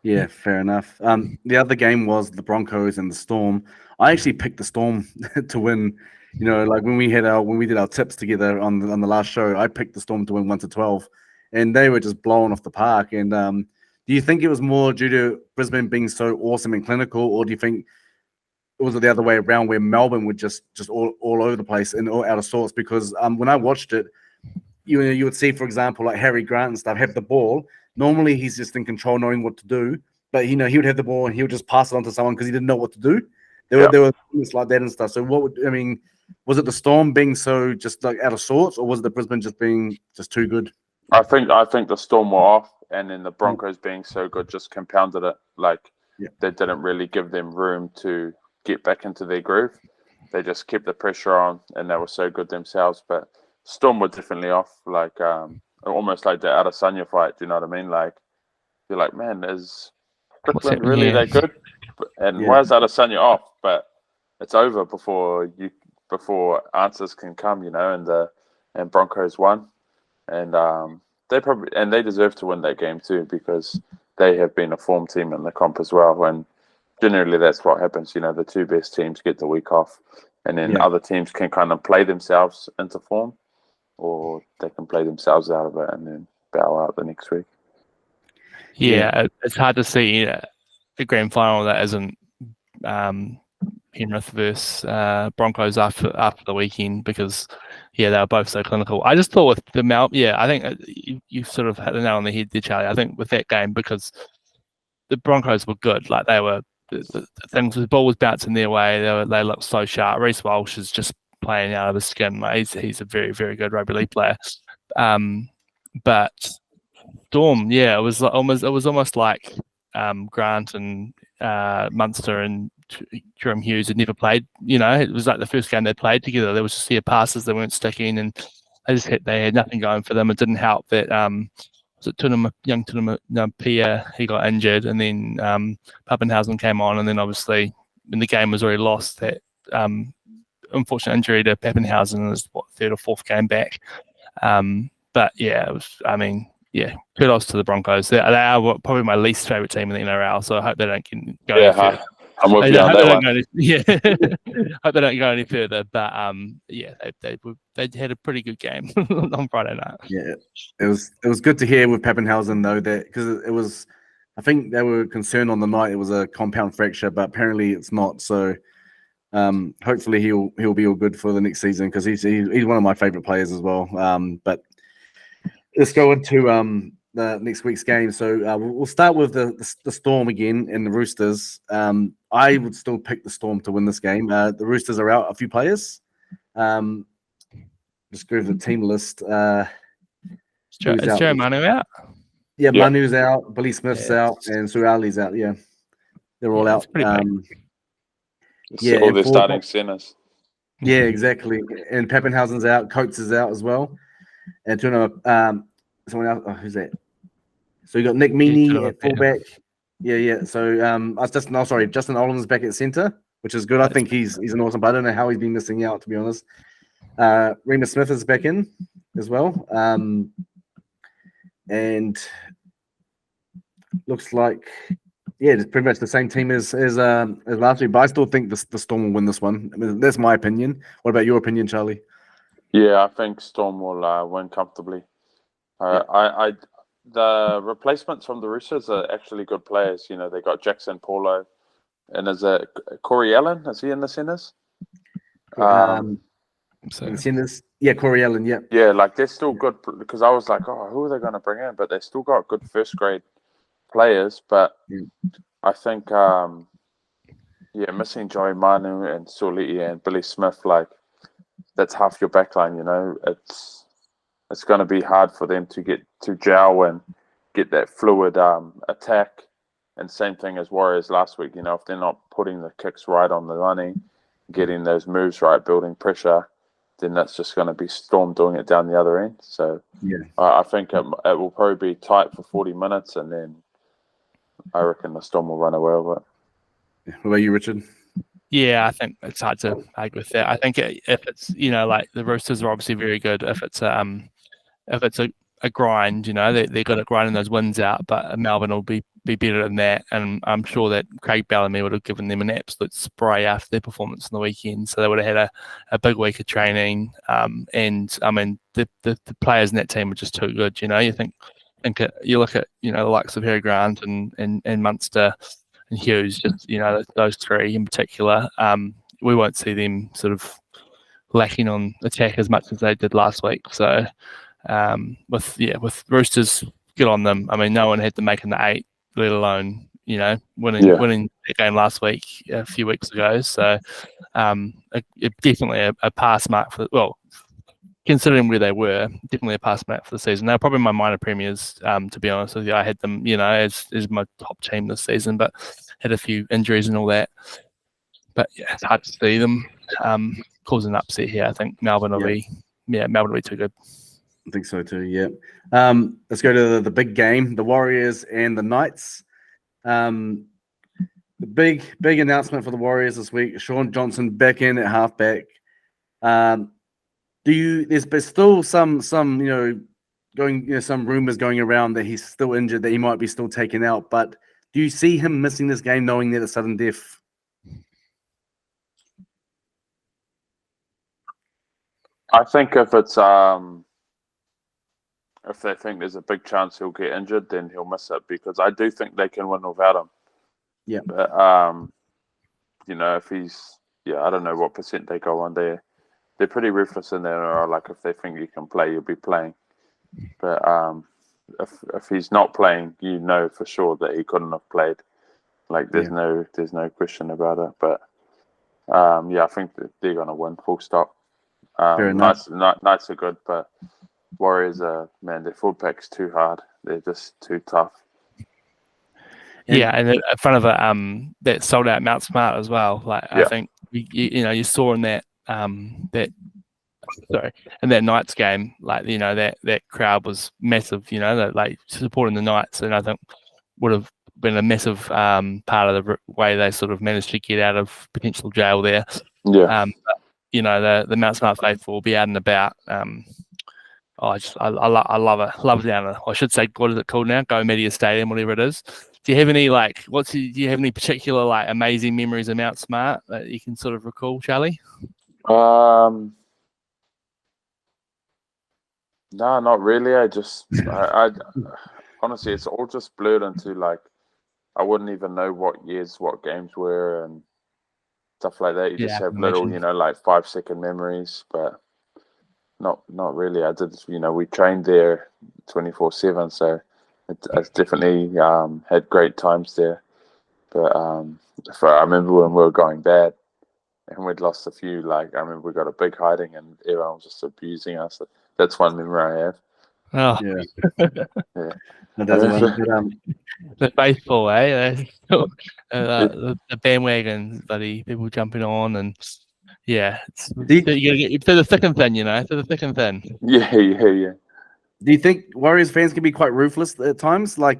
S1: Yeah, fair enough. The other game was the Broncos and the Storm. I actually picked the Storm to win. Like when we did our tips together on the last show, I picked the Storm to win 1-12, and they were just blown off the park. And do you think it was more due to Brisbane being so awesome and clinical, or do you think it was the other way around where Melbourne were just all over the place and all out of sorts? Because when I watched it, you would see, for example, like Harry Grant and stuff have the ball. Normally he's just in control, knowing what to do. But he would have the ball and he would just pass it on to someone because he didn't know what to do. There were things like that and stuff. So was it the Storm being so just like out of sorts, or was it the Brisbane just being just too good?
S2: I think the Storm were off, and then the Broncos being so good just compounded it. Like they didn't really give them room to get back into their groove. They just kept the pressure on, and they were so good themselves. But Storm were definitely off, like almost like the Adesanya fight. Do you know what I mean? Like you're like, man, is Strickland really that good? And why is Adesanya off? But it's over before answers can come, and Broncos won, and they deserve to win that game too, because they have been a form team in the comp as well, and generally that's what happens. The two best teams get the week off, and then other teams can kind of play themselves into form, or they can play themselves out of it and then bow out the next week.
S3: Yeah, it's hard to see a grand final that isn't Penrith versus Broncos after the weekend, because they were both so clinical. I just thought with the I think you sort of hit the nail on the head there, Charlie. I think with that game, because the Broncos were good, like they were, the ball was bouncing their way. They looked so sharp. Reece Walsh is just playing out of his skin. Like he's a very, very good rugby league player. But Storm, it was almost like Grant and Munster and Jerome Hughes had never played. It was like the first game they played together. There was just passes that weren't sticking, and they had nothing going for them. It didn't help that young Tunama Pia, he got injured, and then Pappenhausen came on, and then obviously when the game was already lost, that unfortunate injury to Pappenhausen is third or fourth game back. But it was. Kudos to the Broncos. They are probably my least favourite team in the NRL, so I hope they don't go any further.
S2: I'm with you on that one.
S3: Hope they don't go any further. But they had a pretty good game on Friday night.
S1: Yeah, it was good to hear with Pappenhausen though, that because it was, I think they were concerned on the night it was a compound fracture, but apparently it's not. So hopefully he'll be all good for the next season, because he's one of my favourite players as well. But let's go into the next week's game. So we'll start with the Storm again and the Roosters. I would still pick the Storm to win this game. The Roosters are out a few players. Just go to the team list. Is
S3: Joe Manu out?
S1: Yeah, Manu's out. Billy Smith's out, and Suali's out. Yeah, they're all out.
S2: All their starting centers.
S1: Yeah, exactly. And Pappenhausen's out. Coates is out as well. And someone else. Oh, who's that? So you got Nick Meaney at fullback. Yeah. So Justin Olam's back at centre, which is good. I think he's an awesome player. I don't know how he's been missing out, to be honest. Remus Smith is back in as well. And looks like it's pretty much the same team as last week. But I still think the Storm will win this one. I mean, that's my opinion. What about your opinion, Charlie?
S2: Yeah, I think Storm will win comfortably. The replacements from the Roosters are actually good players. They got Jackson Paulo, and is it Corey Allen? Is he in the centers?
S1: Centers, Corey Allen, yeah.
S2: Yeah, like they're still good, because I was like, who are they going to bring in? But they still got good first grade players. But I think, missing Joey Manu and Suali'i and Billy Smith, like that's half your backline. It's going to be hard for them to get to gel and get that fluid attack. And same thing as Warriors last week. If they're not putting the kicks right on the money, getting those moves right, building pressure, then that's just going to be Storm doing it down the other end. So I think it will probably be tight for 40 minutes, and then I reckon the Storm will run away with it.
S1: What about you, Richard?
S3: Yeah, I think it's hard to argue with that. I think if it's like the Roosters are obviously very good. If it's a a grind. They're good at grinding those wins out, but Melbourne will be better than that. And I'm sure that Craig Bellamy would have given them an absolute spray after their performance on the weekend. So they would have had a big week of training. And I mean, the players in that team were just too good. You look at the likes of Harry Grant and Munster and Hughes, just those three in particular. We won't see them sort of lacking on attack as much as they did last week. So with Roosters, good on them. I mean, no one had them making the 8, let alone winning that game last week, a few weeks ago. So definitely a pass mark considering where they were, definitely a pass mark for the season. They're probably my minor premiers, to be honest with you. I had them, as my top team this season, but had a few injuries and all that. But yeah, it's hard to see them causing an upset here. I think Melbourne will be too good.
S1: I think so too. Yeah. Let's go to the big game: the Warriors and the Knights. The big announcement for the Warriors this week: Sean Johnson back in at halfback. There's still some some rumors going around that he's still injured, that he might be still taken out. But do you see him missing this game, knowing that it's sudden death?
S2: I think if it's if they think there's a big chance he'll get injured, then he'll miss it, because I do think they can win without him.
S1: Yeah.
S2: But if he's I don't know what percent they go on there. They're pretty ruthless in there, or like if they think you can play, you'll be playing. But if he's not playing, for sure that he couldn't have played. Like there's no question about it. But I think that they're gonna win, full stop. Knights are good, but Warriors their full pack's too hard. They're just too tough.
S3: And in front of it, that sold out Mount Smart as well. I think you saw in that in that Knights game, that crowd was massive. Supporting the Knights, and I think would have been a massive part of the way they sort of managed to get out of potential jail there.
S2: Yeah.
S3: The Mount Smart faithful will be out and about. I love it down there. I should say, what is it called now? Go Media Stadium, whatever it is. Do you have any do you have any particular amazing memories of Mount Smart that you can sort of recall, Charlie?
S2: No, not really. I honestly, it's all just blurred into I wouldn't even know what years, what games were, and stuff like that. You just have little, 5-second memories, but not really. I did, we trained there 24/7, so it's definitely had great times there. But I remember when we were going bad and we'd lost a few. I remember we got a big hiding and everyone was just abusing us. That's one memory I have.
S3: Oh
S1: yeah.
S3: The faithful, the bandwagon, buddy, people jumping on, and you gotta get through the thick and thin, through the thick and thin.
S2: Yeah.
S1: Do you think Warriors fans can be quite ruthless at times? They're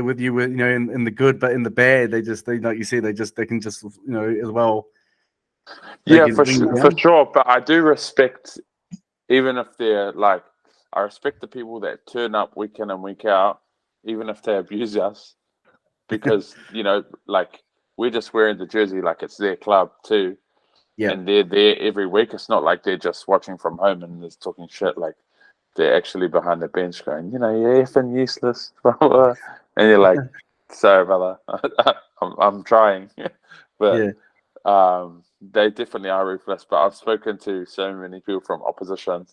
S1: with you, in the good, but in the bad, they like you said, they can just as well.
S2: Yeah, for sure. But I do respect, even if they're I respect the people that turn up week in and week out, even if they abuse us, because we're just wearing the jersey like it's their club too. Yeah. And they're there every week. It's not like they're just watching from home and they're talking shit. They're actually behind the bench going, you're effing useless. And you're like, sorry, brother, I'm trying. But they definitely are ruthless. But I've spoken to so many people from opposition,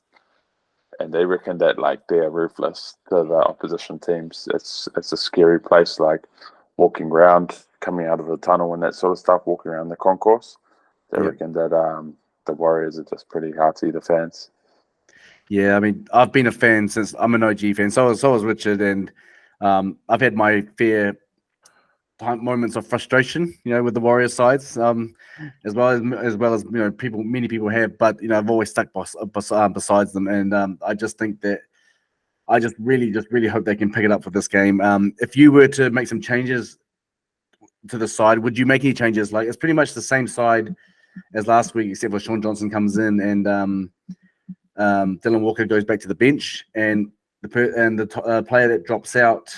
S2: and they reckon that they're ruthless to the opposition teams. It's a scary place, walking around, coming out of the tunnel and that sort of stuff, walking around the concourse. They reckon that the Warriors are just pretty hearty, the fans.
S1: Yeah, I mean, I've been a fan since I'm an OG fan. So was Richard, and I've had my fair moments of frustration, with the Warriors sides, as well as many people have. But I've always stuck besides them, and I just think that I just really hope they can pick it up for this game. If you were to make some changes to the side, would you make any changes? It's pretty much the same side as last week, except for Sean Johnson comes in and Dylan Walker goes back to the bench. And the player that drops out.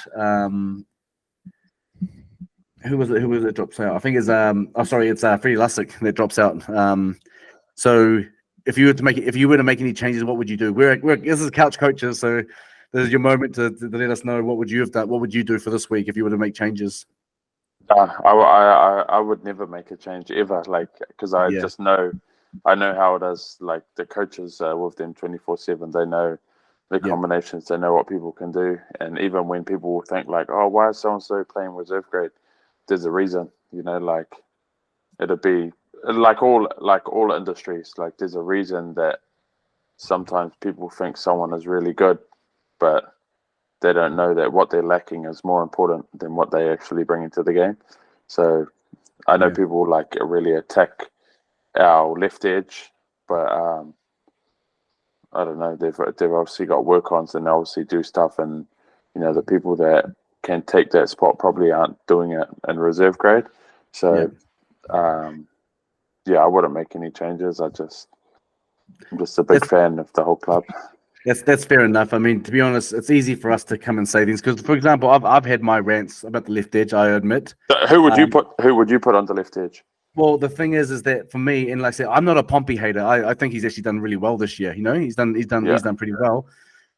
S1: Who was it? Who was it drops out? I think it's it's Freddie Lussick that drops out. So if you were to make any changes, what would you do? This is couch coaches, so this is your moment to let us know what would you have done. What would you do for this week if you were to make changes?
S2: I would never make a change ever, like, because I just know, I know how it is. Like, the coaches with them 24/7, they know the combinations, they know what people can do, and even when people will think like, oh, why is so and so playing reserve grade? There's a reason, like it'll be like all industries. Like, there's a reason that sometimes people think someone is really good, but they don't know that what they're lacking is more important than what they actually bring into the game. So I know people like really attack our left edge, but I don't know. They've obviously got work-ons and they obviously do stuff, and the people that can take that spot probably aren't doing it in reserve grade. So I wouldn't make any changes. I'm just a big fan of the whole club.
S1: That's fair enough. I mean, to be honest, it's easy for us to come and say things because, for example, I've had my rants about the left edge. I admit.
S2: So who would you put on the left edge?
S1: Well, the thing is that for me, and like I said, I'm not a Pompey hater. I think he's actually done really well this year. He's done pretty well.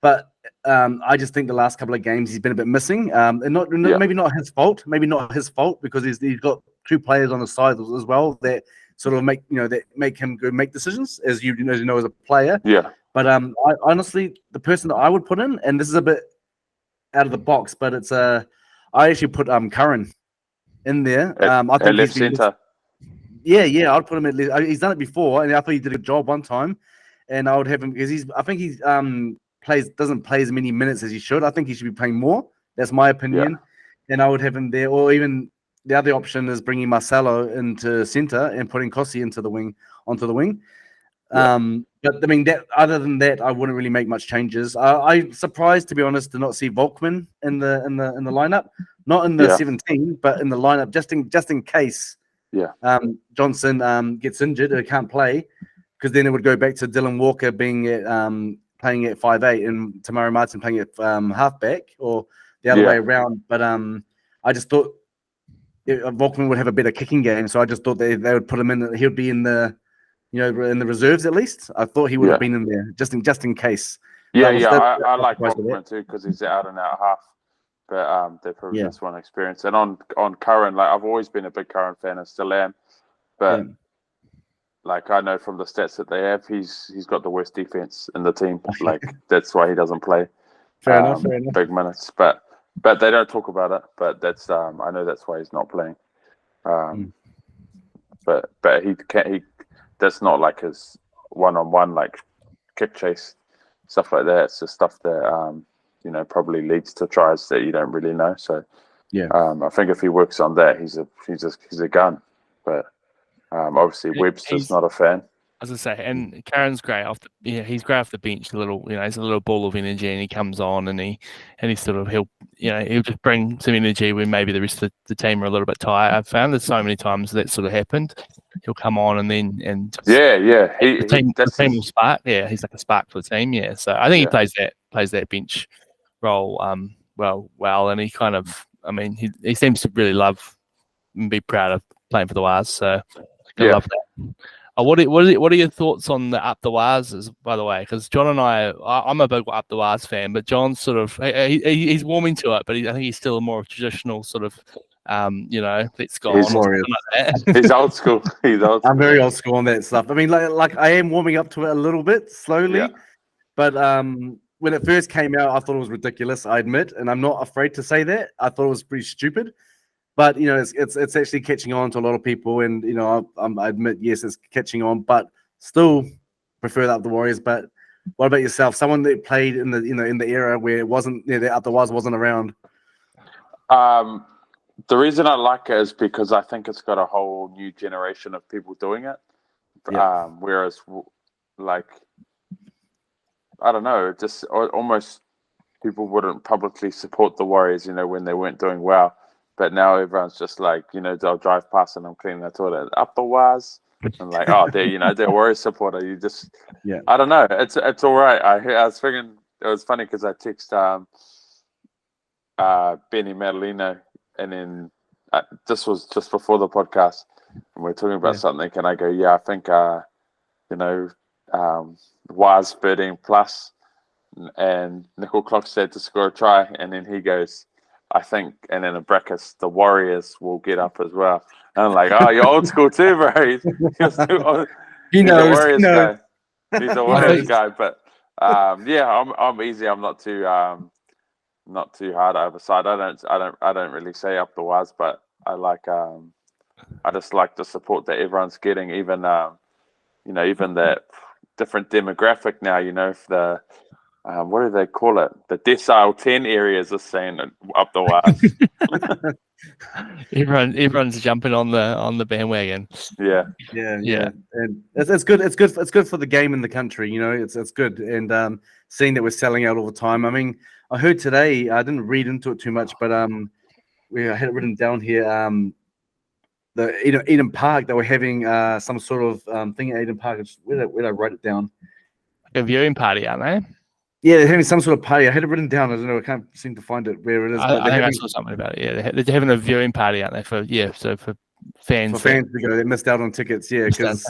S1: But I just think the last couple of games he's been a bit missing. And maybe not his fault. Maybe not his fault because he's got two players on the side as well that sort of make him go make decisions as you know as a player.
S2: Yeah.
S1: But I honestly, the person that I would put in, and this is a bit out of the box, but it's I actually put Curran in there. I think
S2: at left centre.
S1: Yeah, I'd put him at left. He's done it before, and I thought he did a good job one time. And I would have him because I think he doesn't play as many minutes as he should. I think he should be playing more. That's my opinion. Yeah. And I would have him there, or even the other option is bringing Marcelo into centre and putting Kossi onto the wing. Yeah. But I mean, other than that, I wouldn't really make much changes. I'm surprised, to be honest, to not see Volkman in the lineup, not in the 17, but in the lineup just in case.
S2: Yeah.
S1: Johnson gets injured or can't play, because then it would go back to Dylan Walker being playing at 5'8" and Tamara Martin playing at halfback, or the other way around. But I just thought Volkman would have a better kicking game, so I just thought they would put him in. He would be in the in the reserves at least. I thought he would have been in there just in case.
S2: Yeah, I like Volkman too because he's out and out half. But they probably just want experience. And on Curran, like, I've always been a big Curran fan and still am. But like, I know from the stats that they have, he's got the worst defense in the team. Like, that's why he doesn't play
S1: fair enough.
S2: big minutes. But they don't talk about it. But that's I know that's why he's not playing. But he that's not like his one-on-one like kick chase stuff like that. It's just stuff that probably leads to tries that you don't really know. So I think if he works on that, he's a gun. But obviously Webster's not a fan.
S3: As I say, and Karen's great he's great off the bench a little, he's a little ball of energy, and he comes on and he sort of he'll just bring some energy when maybe the rest of the team are a little bit tired. I've found there's so many times that sort of happened. He'll come on and the team will spark. Yeah, he's like a spark for the team. Yeah, so I think he plays that bench role well, and he kind of, I mean, he seems to really love and be proud of playing for the Wars. So I love that. What are your thoughts on the Up the Wars, by the way? Because John and I'm a big Up the Wars fan, but John's sort of he's warming to it, but I think he's still a more traditional sort of let's go on. Like
S2: he's old school.
S1: I'm very old school on that stuff. I mean, like I am warming up to it a little bit slowly, but when it first came out, I thought it was ridiculous. I admit, and I'm not afraid to say that. I thought it was pretty stupid. But it's actually catching on to a lot of people, and I admit, yes, it's catching on, but still prefer the Warriors. But what about yourself? Someone that played in the in the era where it wasn't the Up the Wars wasn't around.
S2: The reason I like it is because I think it's got a whole new generation of people doing it. Yeah. Whereas, like, I don't know, just almost people wouldn't publicly support the Warriors, when they weren't doing well. But now everyone's just like, they'll drive past and I'm cleaning the toilet. Up the Wars. And like, oh, they're a Warriors supporter. You just, I don't know. It's all right. I was thinking was funny because I text Benny Madalino, and then this was just before the podcast, and we're talking about something, and I go, yeah, I think Waz 13 plus, and Nickel Clock said to score a try, and then he goes, I think, and then in brackets, the Warriors will get up as well. And I'm like, oh, you're old school too, bro. He's a Warriors guy. He's a Warriors guy, but I'm easy. I'm not too hard either side. I don't really say up the Waz, but I just like the support that everyone's getting, even even that different demographic now. If the what do they call it? The decile 10 areas are saying up the Waz.
S3: Everyone's jumping on the bandwagon.
S2: Yeah.
S1: And it's good. It's good for the game in the country. It's good. And seeing that we're selling out all the time. I mean, I heard today. I didn't read into it too much, but I had it written down here. The Eden Park, they were having some sort of thing at Eden Park. Where did I write it down?
S3: A viewing party, aren't they?
S1: Yeah, they're having some sort of party. I had it written down. I don't know. I can't seem to find it where it is.
S3: I think I saw something about it. Yeah, they're having a viewing party, aren't they? For fans.
S1: For fans to go, they missed out on tickets. Yeah, because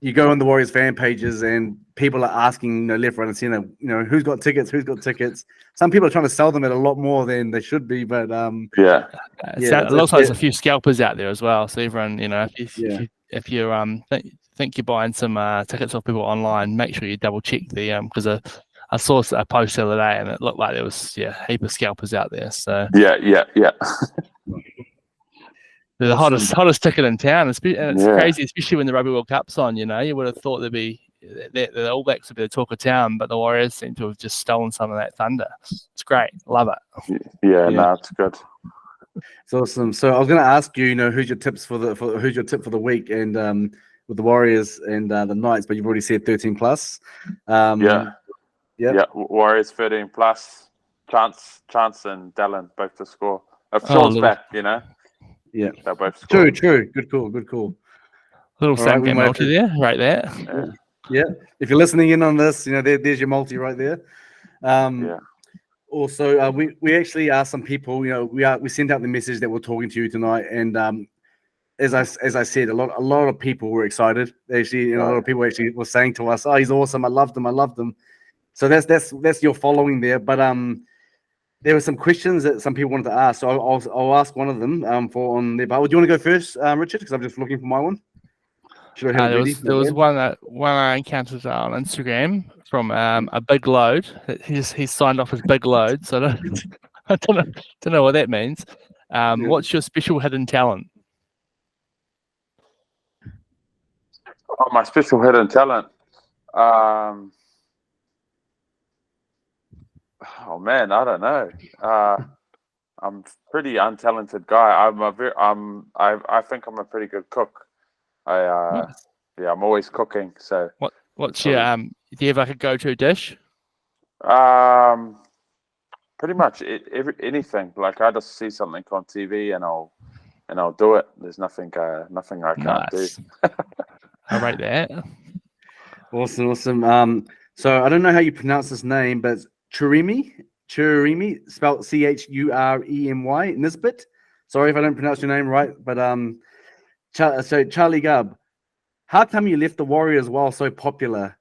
S1: you go on the Warriors fan pages and people are asking, left, right, and center, who's got tickets? Who's got tickets? Some people are trying to sell them at a lot more than they should be, but
S3: it looks like there's a few scalpers out there as well. So everyone, if you think you're buying some tickets off people online, make sure you double check because I saw a post the other day and it looked like there was a heap of scalpers out there. So
S2: yeah.
S3: They're the hottest ticket in town, and it's crazy, especially when the Rugby World Cup's on. You would have thought the All Blacks would be the talk of town, but the Warriors seem to have just stolen some of that thunder. It's great, love it.
S2: No, it's good.
S1: It's awesome. So I was going to ask you, who's your tips who's your tip for the week, and with the Warriors and the Knights, but you've already said 13 plus.
S2: Warriors 13 plus. Chance and Dallin both to score. If Sean's back,
S1: Yeah,
S2: they'll both score.
S1: True. Good call.
S3: Little same game multi there, right there.
S1: Yeah. If you're listening in on this, there's your multi right there. Also, we actually asked some people. We sent out the message that we're talking to you tonight, and as I said, a lot of people were excited. Actually, a lot of people actually were saying to us, "Oh, he's awesome! I loved him." So that's your following there. But there were some questions that some people wanted to ask, so I'll ask one of them on there. But do you want to go first, Richard? Because I'm just looking for my one. Should I have it ready?
S3: There was one I encountered on Instagram from a big load. He signed off as big load, so I don't know what that means. What's your special hidden talent?
S2: Oh, my special hidden talent. Oh man, I don't know. I'm a pretty untalented guy. I think I'm a pretty good cook. I'm always cooking. So
S3: what's your do you have like a go-to dish?
S2: Pretty much anything. Like I just see something on TV and I'll do it. There's nothing I can't do.
S3: I rate that.
S1: Awesome. So I don't know how you pronounce this name, but Churimi, spelled Churemy, Nisbet. Sorry if I don't pronounce your name right, but so Charlie Gubb, how come you left the Warriors while so popular,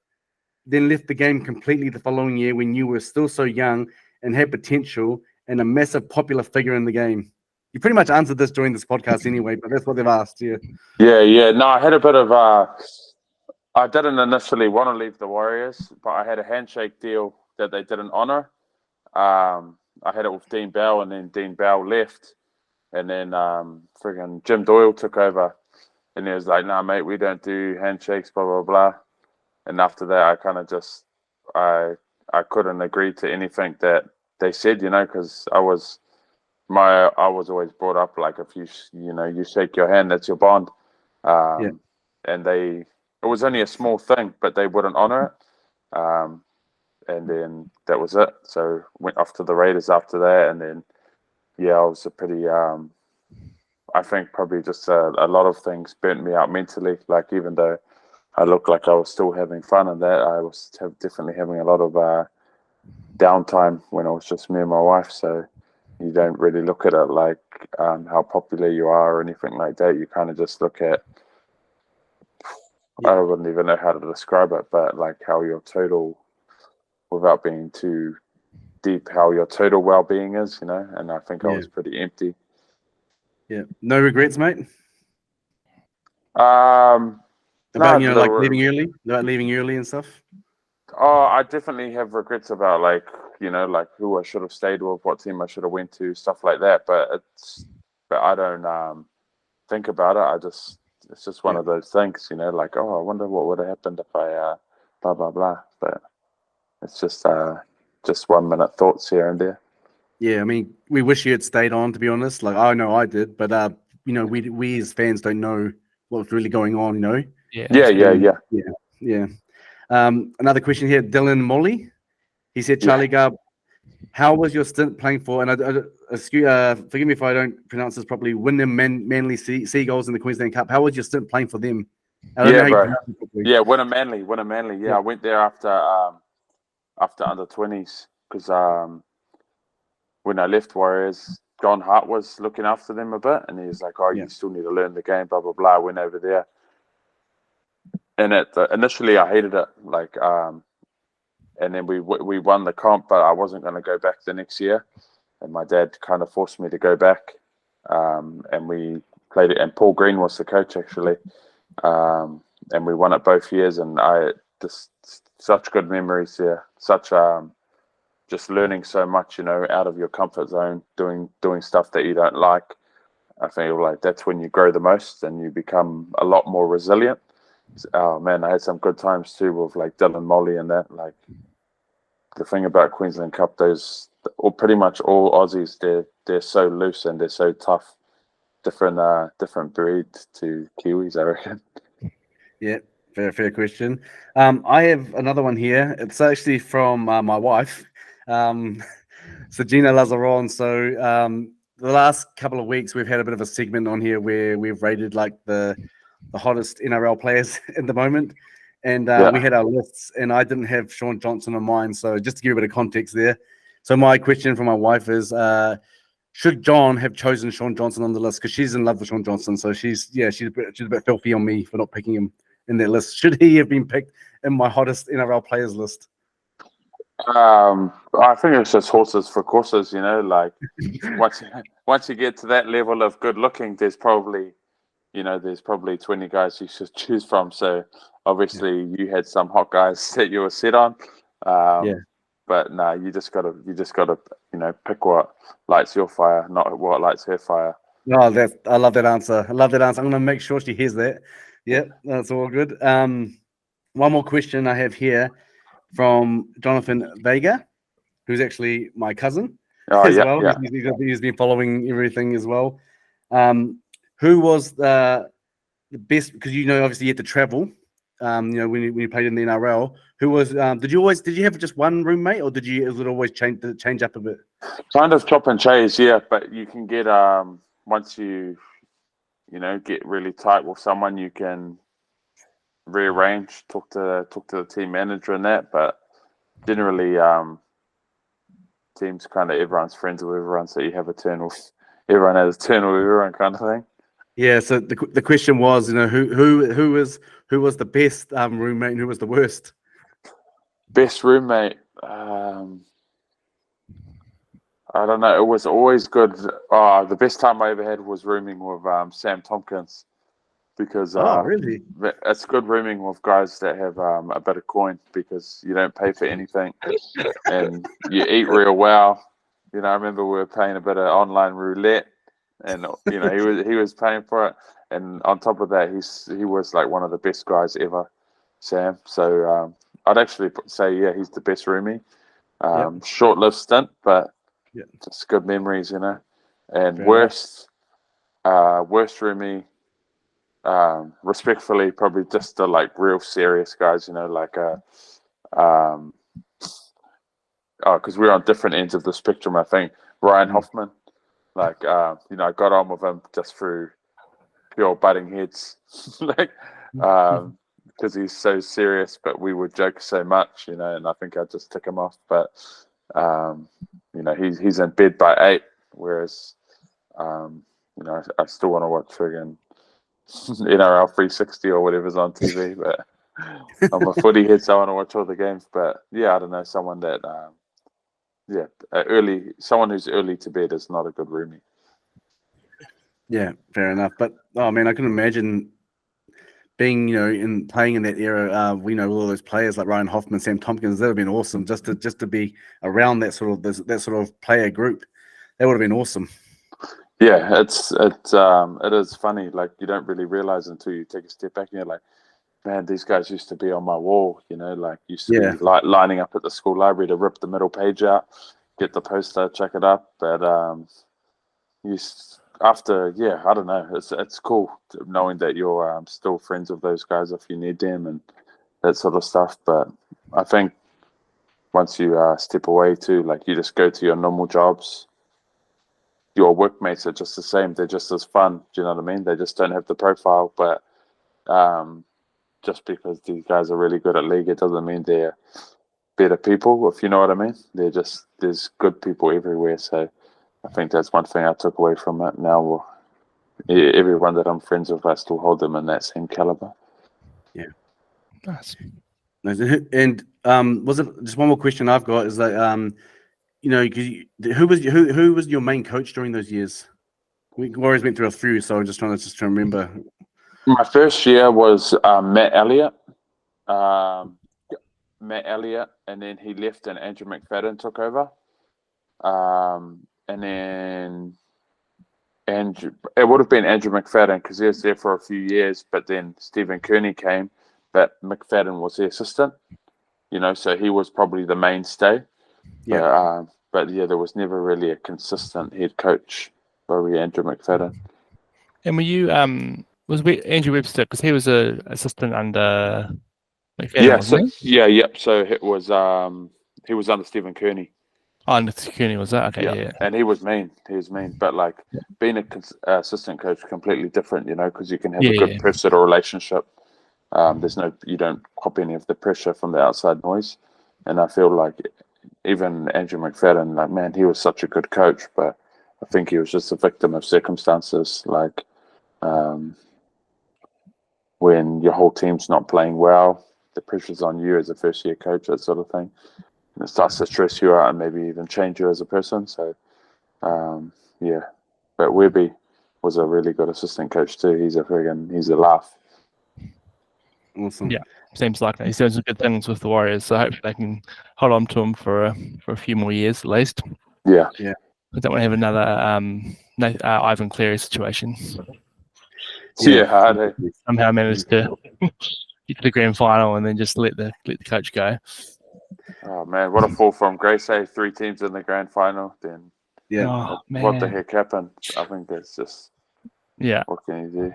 S1: then left the game completely the following year when you were still so young and had potential and a massive popular figure in the game? You pretty much answered this during this podcast anyway, but that's what they've asked. Yeah.
S2: No, I had a bit of I didn't initially want to leave the Warriors, but I had a handshake deal that they didn't honor. I had it with Dean Bell, and then Dean Bell left, and then friggin' Jim Doyle took over, and he was like, "Nah, mate, we don't do handshakes, blah blah blah." And after that, I kind of just I couldn't agree to anything that they said, because I was always brought up like if you shake your hand, that's your bond. And it was only a small thing, but they wouldn't honor it. And then that was it. So went off to the Raiders after that, and then I was a pretty I think probably just a lot of things burnt me out mentally. Like even though I looked like I was still having fun and that, I was definitely having a lot of downtime when it was just me and my wife. So you don't really look at it like how popular you are or anything like that. You kind of just look at, I wouldn't even know how to describe it, but like how your total, without being too deep, how your total well-being is, you know. And I think I was pretty empty.
S1: Yeah. No regrets, mate?
S2: About,
S1: no, like leaving early? About leaving early and stuff?
S2: Oh, I definitely have regrets about like, like who I should have stayed with, what team I should have went to, stuff like that. But I don't think about it. It's just one of those things, like, oh, I wonder what would have happened if I blah blah blah. But it's just 1 minute thoughts here and there.
S1: Yeah, I mean, we wish you had stayed on, to be honest. Like, I know I did, but we as fans don't know what's really going on, Yeah. Another question here, Dylan Molly. He said, Charlie Gubb, how was your stint playing for, and forgive me if I don't pronounce this properly, Wyndham Manly Seagulls in the Queensland Cup. How was your stint playing for them?
S2: Bro. Yeah, Wyndham Manly. Yeah, I went there after under 20s because when I left Warriors, John Hart was looking after them a bit, and he was like, oh, you still need to learn the game, blah, blah, blah. I went over there. And initially, I hated it. Like, and then we won the comp, but I wasn't going to go back the next year. And my dad kind of forced me to go back. And we played it. And Paul Green was the coach, actually. And we won it both years. And I just such good memories there. Such just learning so much, out of your comfort zone, doing stuff that you don't like. I feel like that's when you grow the most and you become a lot more resilient. Oh man, I had some good times too with like Dylan Molly and that. Like the thing about Queensland Cup, pretty much all Aussies, they're so loose and they're so tough. Different breed to Kiwis, I reckon. Yeah,
S1: fair question. I have another one here. It's actually from my wife, Gina Lazaron. So the last couple of weeks, we've had a bit of a segment on here where we've rated like the hottest NRL players at the moment. And we had our lists, and I didn't have Shaun Johnson on mine. So just to give a bit of context there. So my question from my wife is, should John have chosen Shaun Johnson on the list? Because she's in love with Shaun Johnson. So she's a bit filthy on me for not picking him in that list. Should he have been picked in my hottest NRL players list?
S2: I think it's just horses for courses, like once you get to that level of good looking, there's probably 20 guys you should choose from. So obviously you had some hot guys that you were set on. But no, you just gotta pick what lights your fire, not what lights her fire.
S1: No, I love that answer. I'm gonna make sure she hears that. Yep, that's all good. One more question I have here from Jonathan Vega, who's actually my cousin as well. Yeah. He's been following everything as well. Who was the best? Because obviously you had to travel. When you played in the NRL, who was? Did you have just one roommate, or did it always change up a bit?
S2: Kind of chop and change, yeah. But you can get once you get really tight with someone, you can rearrange, talk to the team manager and that. But generally, teams kind of everyone's friends with everyone, so you have a turn with everyone has a turn with everyone kind of thing.
S1: Yeah. So the question was, who was the best roommate and who was the worst?
S2: Best roommate. I don't know. It was always good. The best time I ever had was rooming with Sam Tompkins, because
S1: really?
S2: It's good rooming with guys that have a bit of coin, because you don't pay for anything and you eat real well. I remember we were playing a bit of online roulette, and he was paying for it, and on top of that, he was like one of the best guys ever, Sam. So I'd actually say he's the best roomie. Short-lived stint, but just good memories, And fair worst roomie, respectfully, probably just the like real serious guys, because we're on different ends of the spectrum. I think Ryan Hoffman, I got on with him just through pure butting heads. because he's so serious, but we would joke so much, and I think I'd just tick him off. But he's in bed by 8, whereas I still want to watch friggin' NRL 360 or whatever's on TV, but I'm a footy head, so I want to watch all the games. But yeah, I don't know, someone that someone who's early to bed is not a good roomie.
S1: Yeah, fair enough. But I can imagine being, playing in that era. We know all those players like Ryan Hoffman, Sam Tompkins. That would have been awesome just to be around that sort of player group. That would have been awesome.
S2: Yeah, it is funny. Like, you don't really realize until you take a step back and you're like, man, these guys used to be on my wall. Used to be like lining up at the school library to rip the middle page out, get the poster, check it up. But I don't know. It's cool knowing that you're still friends with those guys if you need them and that sort of stuff. But I think once you step away too, like, you just go to your normal jobs, your workmates are just the same. They're just as fun. Do you know what I mean? They just don't have the profile. But just because these guys are really good at league, it doesn't mean they're better people, if you know what I mean. There's good people everywhere. So I think that's one thing I took away from it. Now, everyone that I'm friends with, I still hold them in that same caliber.
S1: Yeah.
S3: Nice.
S1: And was it just one more question I've got is that who was your main coach during those years? Warriors went through a few, so I'm just trying to remember.
S2: My first year was Matt Elliott. And then he left and Andrew McFadden took over. And then it would have been Andrew McFadden because he was there for a few years, but then Stephen Kearney came, but McFadden was the assistant, so he was probably the mainstay.
S1: Yeah.
S2: But there was never really a consistent head coach for Andrew McFadden.
S3: And were you was Andrew Webster, because he was an assistant under McFadden, wasn't he?
S2: So it was he was under Stephen Kearney.
S3: Oh, under Kearney was that? Okay, yeah.
S2: And he was mean. But like being an assistant coach, completely different, because you can have a good personal relationship. You don't copy any of the pressure from the outside noise. And I feel like even Andrew McFadden, like, man, he was such a good coach, but I think he was just a victim of circumstances. Like, when your whole team's not playing well, the pressure's on you as a first year coach, that sort of thing. And it starts to stress you out and maybe even change you as a person. So, But Webby was a really good assistant coach too. He's a laugh.
S1: Awesome.
S3: Yeah, seems like he's doing some good things with the Warriors. So hopefully they can hold on to him for a few more years at least.
S2: Yeah.
S3: I don't want to have another Ivan Cleary situation.
S2: Yeah,
S3: somehow managed to get to the grand final and then just let the coach go.
S2: Oh man, what a fall from grace! 3 teams in the grand final. Then what the heck happened? I think that's just what can you do?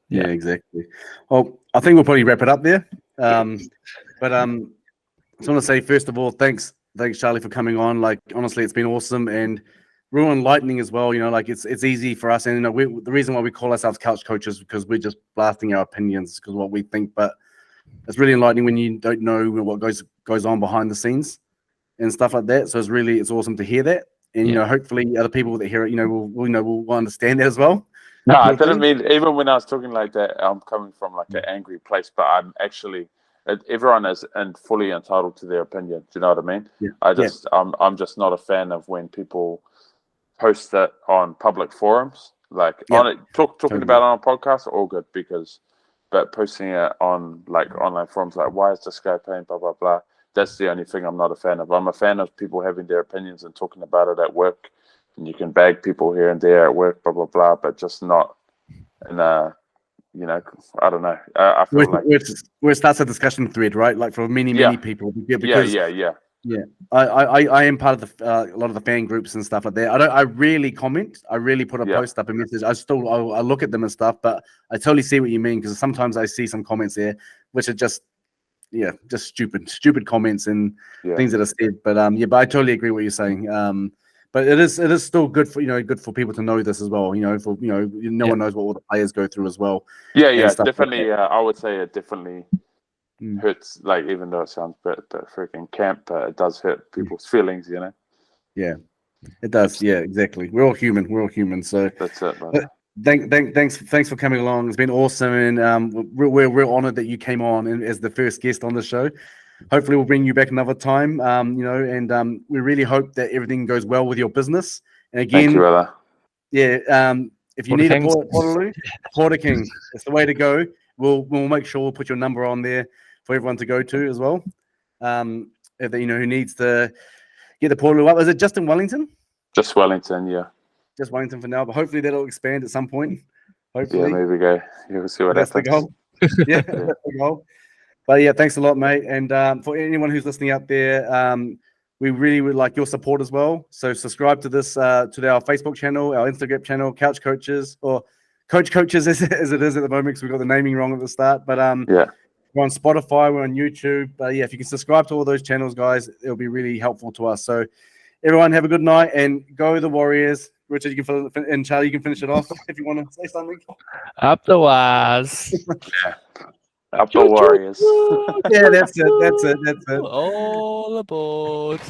S1: Yeah, exactly. Well, I think we'll probably wrap it up there. But I just want to say, first of all, thanks Charlie for coming on. Like, honestly, it's been awesome and real enlightening as well. Like, it's easy for us, and the reason why we call ourselves couch coaches is because we're just blasting our opinions because what we think. But it's really enlightening when you don't know what goes on behind the scenes and stuff like that. So it's awesome to hear that, and hopefully other people that hear it, will understand that as well.
S2: No, I didn't mean, even when I was talking like that, I'm coming from like an angry place, but I'm actually, everyone is fully entitled to their opinion. Do you know what I mean? Yeah. I'm just not a fan of when people post it on public forums, like talking about it on a podcast, all good, but posting it on like online forums, like, why is this guy paying blah blah blah? That's the only thing I'm not a fan of. I'm a fan of people having their opinions and talking about it at work. And you can bag people here and there at work, blah blah blah, but just not in a, I don't know. I feel
S1: where it starts a discussion thread, right? Like for many people. Yeah. I am part of a lot of the fan groups and stuff like that. I rarely comment. I rarely put a post up, a message. I look at them and stuff, but I totally see what you mean, because sometimes I see some comments there which are just stupid comments and things that are said. But but I totally agree what you're saying. But it is still good for people to know this as well. No one knows what all the players go through as well.
S2: Yeah, definitely. Like I would say it definitely hurts. Like, even though it sounds a bit freaking camp, it does hurt people's feelings, you know.
S1: Yeah, it does. Yeah, exactly. We're all human. We're all human. So
S2: That's it, brother.
S1: Thanks for coming along. It's been awesome, and we're honored that you came on and as the first guest on the show. Hopefully, we'll bring you back another time. And we really hope that everything goes well with your business. And again,
S2: Thank you, brother.
S1: yeah, if you
S3: Porta
S1: need
S3: Kings.
S1: a Portaloo, Porta King, it's the way to go. We'll make sure we'll put your number on there for everyone to go to as well. If who needs to get the Portaloo up, is it just in Wellington?
S2: Just Wellington, yeah.
S1: Just Wellington for now, but hopefully that'll expand at some point. Hopefully,
S2: Yeah, maybe go. You'll see what
S1: that's the
S2: happens.
S1: goal. Yeah, that's the goal. But yeah, thanks a lot, mate. And for anyone who's listening out there, we really would like your support as well. So subscribe to this to our Facebook channel, our Instagram channel, Couch Coaches, or Coach Coaches as it is at the moment because we got the naming wrong at the start. But
S2: Yeah.
S1: we're on Spotify, we're on YouTube. But yeah, if you can subscribe to all those channels, guys, it'll be really helpful to us. So everyone have a good night and go the Warriors. Richard, you can and Charlie, you can finish it off if you want to say something.
S3: Up the wires.
S2: Up the Warriors.
S1: Yeah, that's it.
S3: All aboard.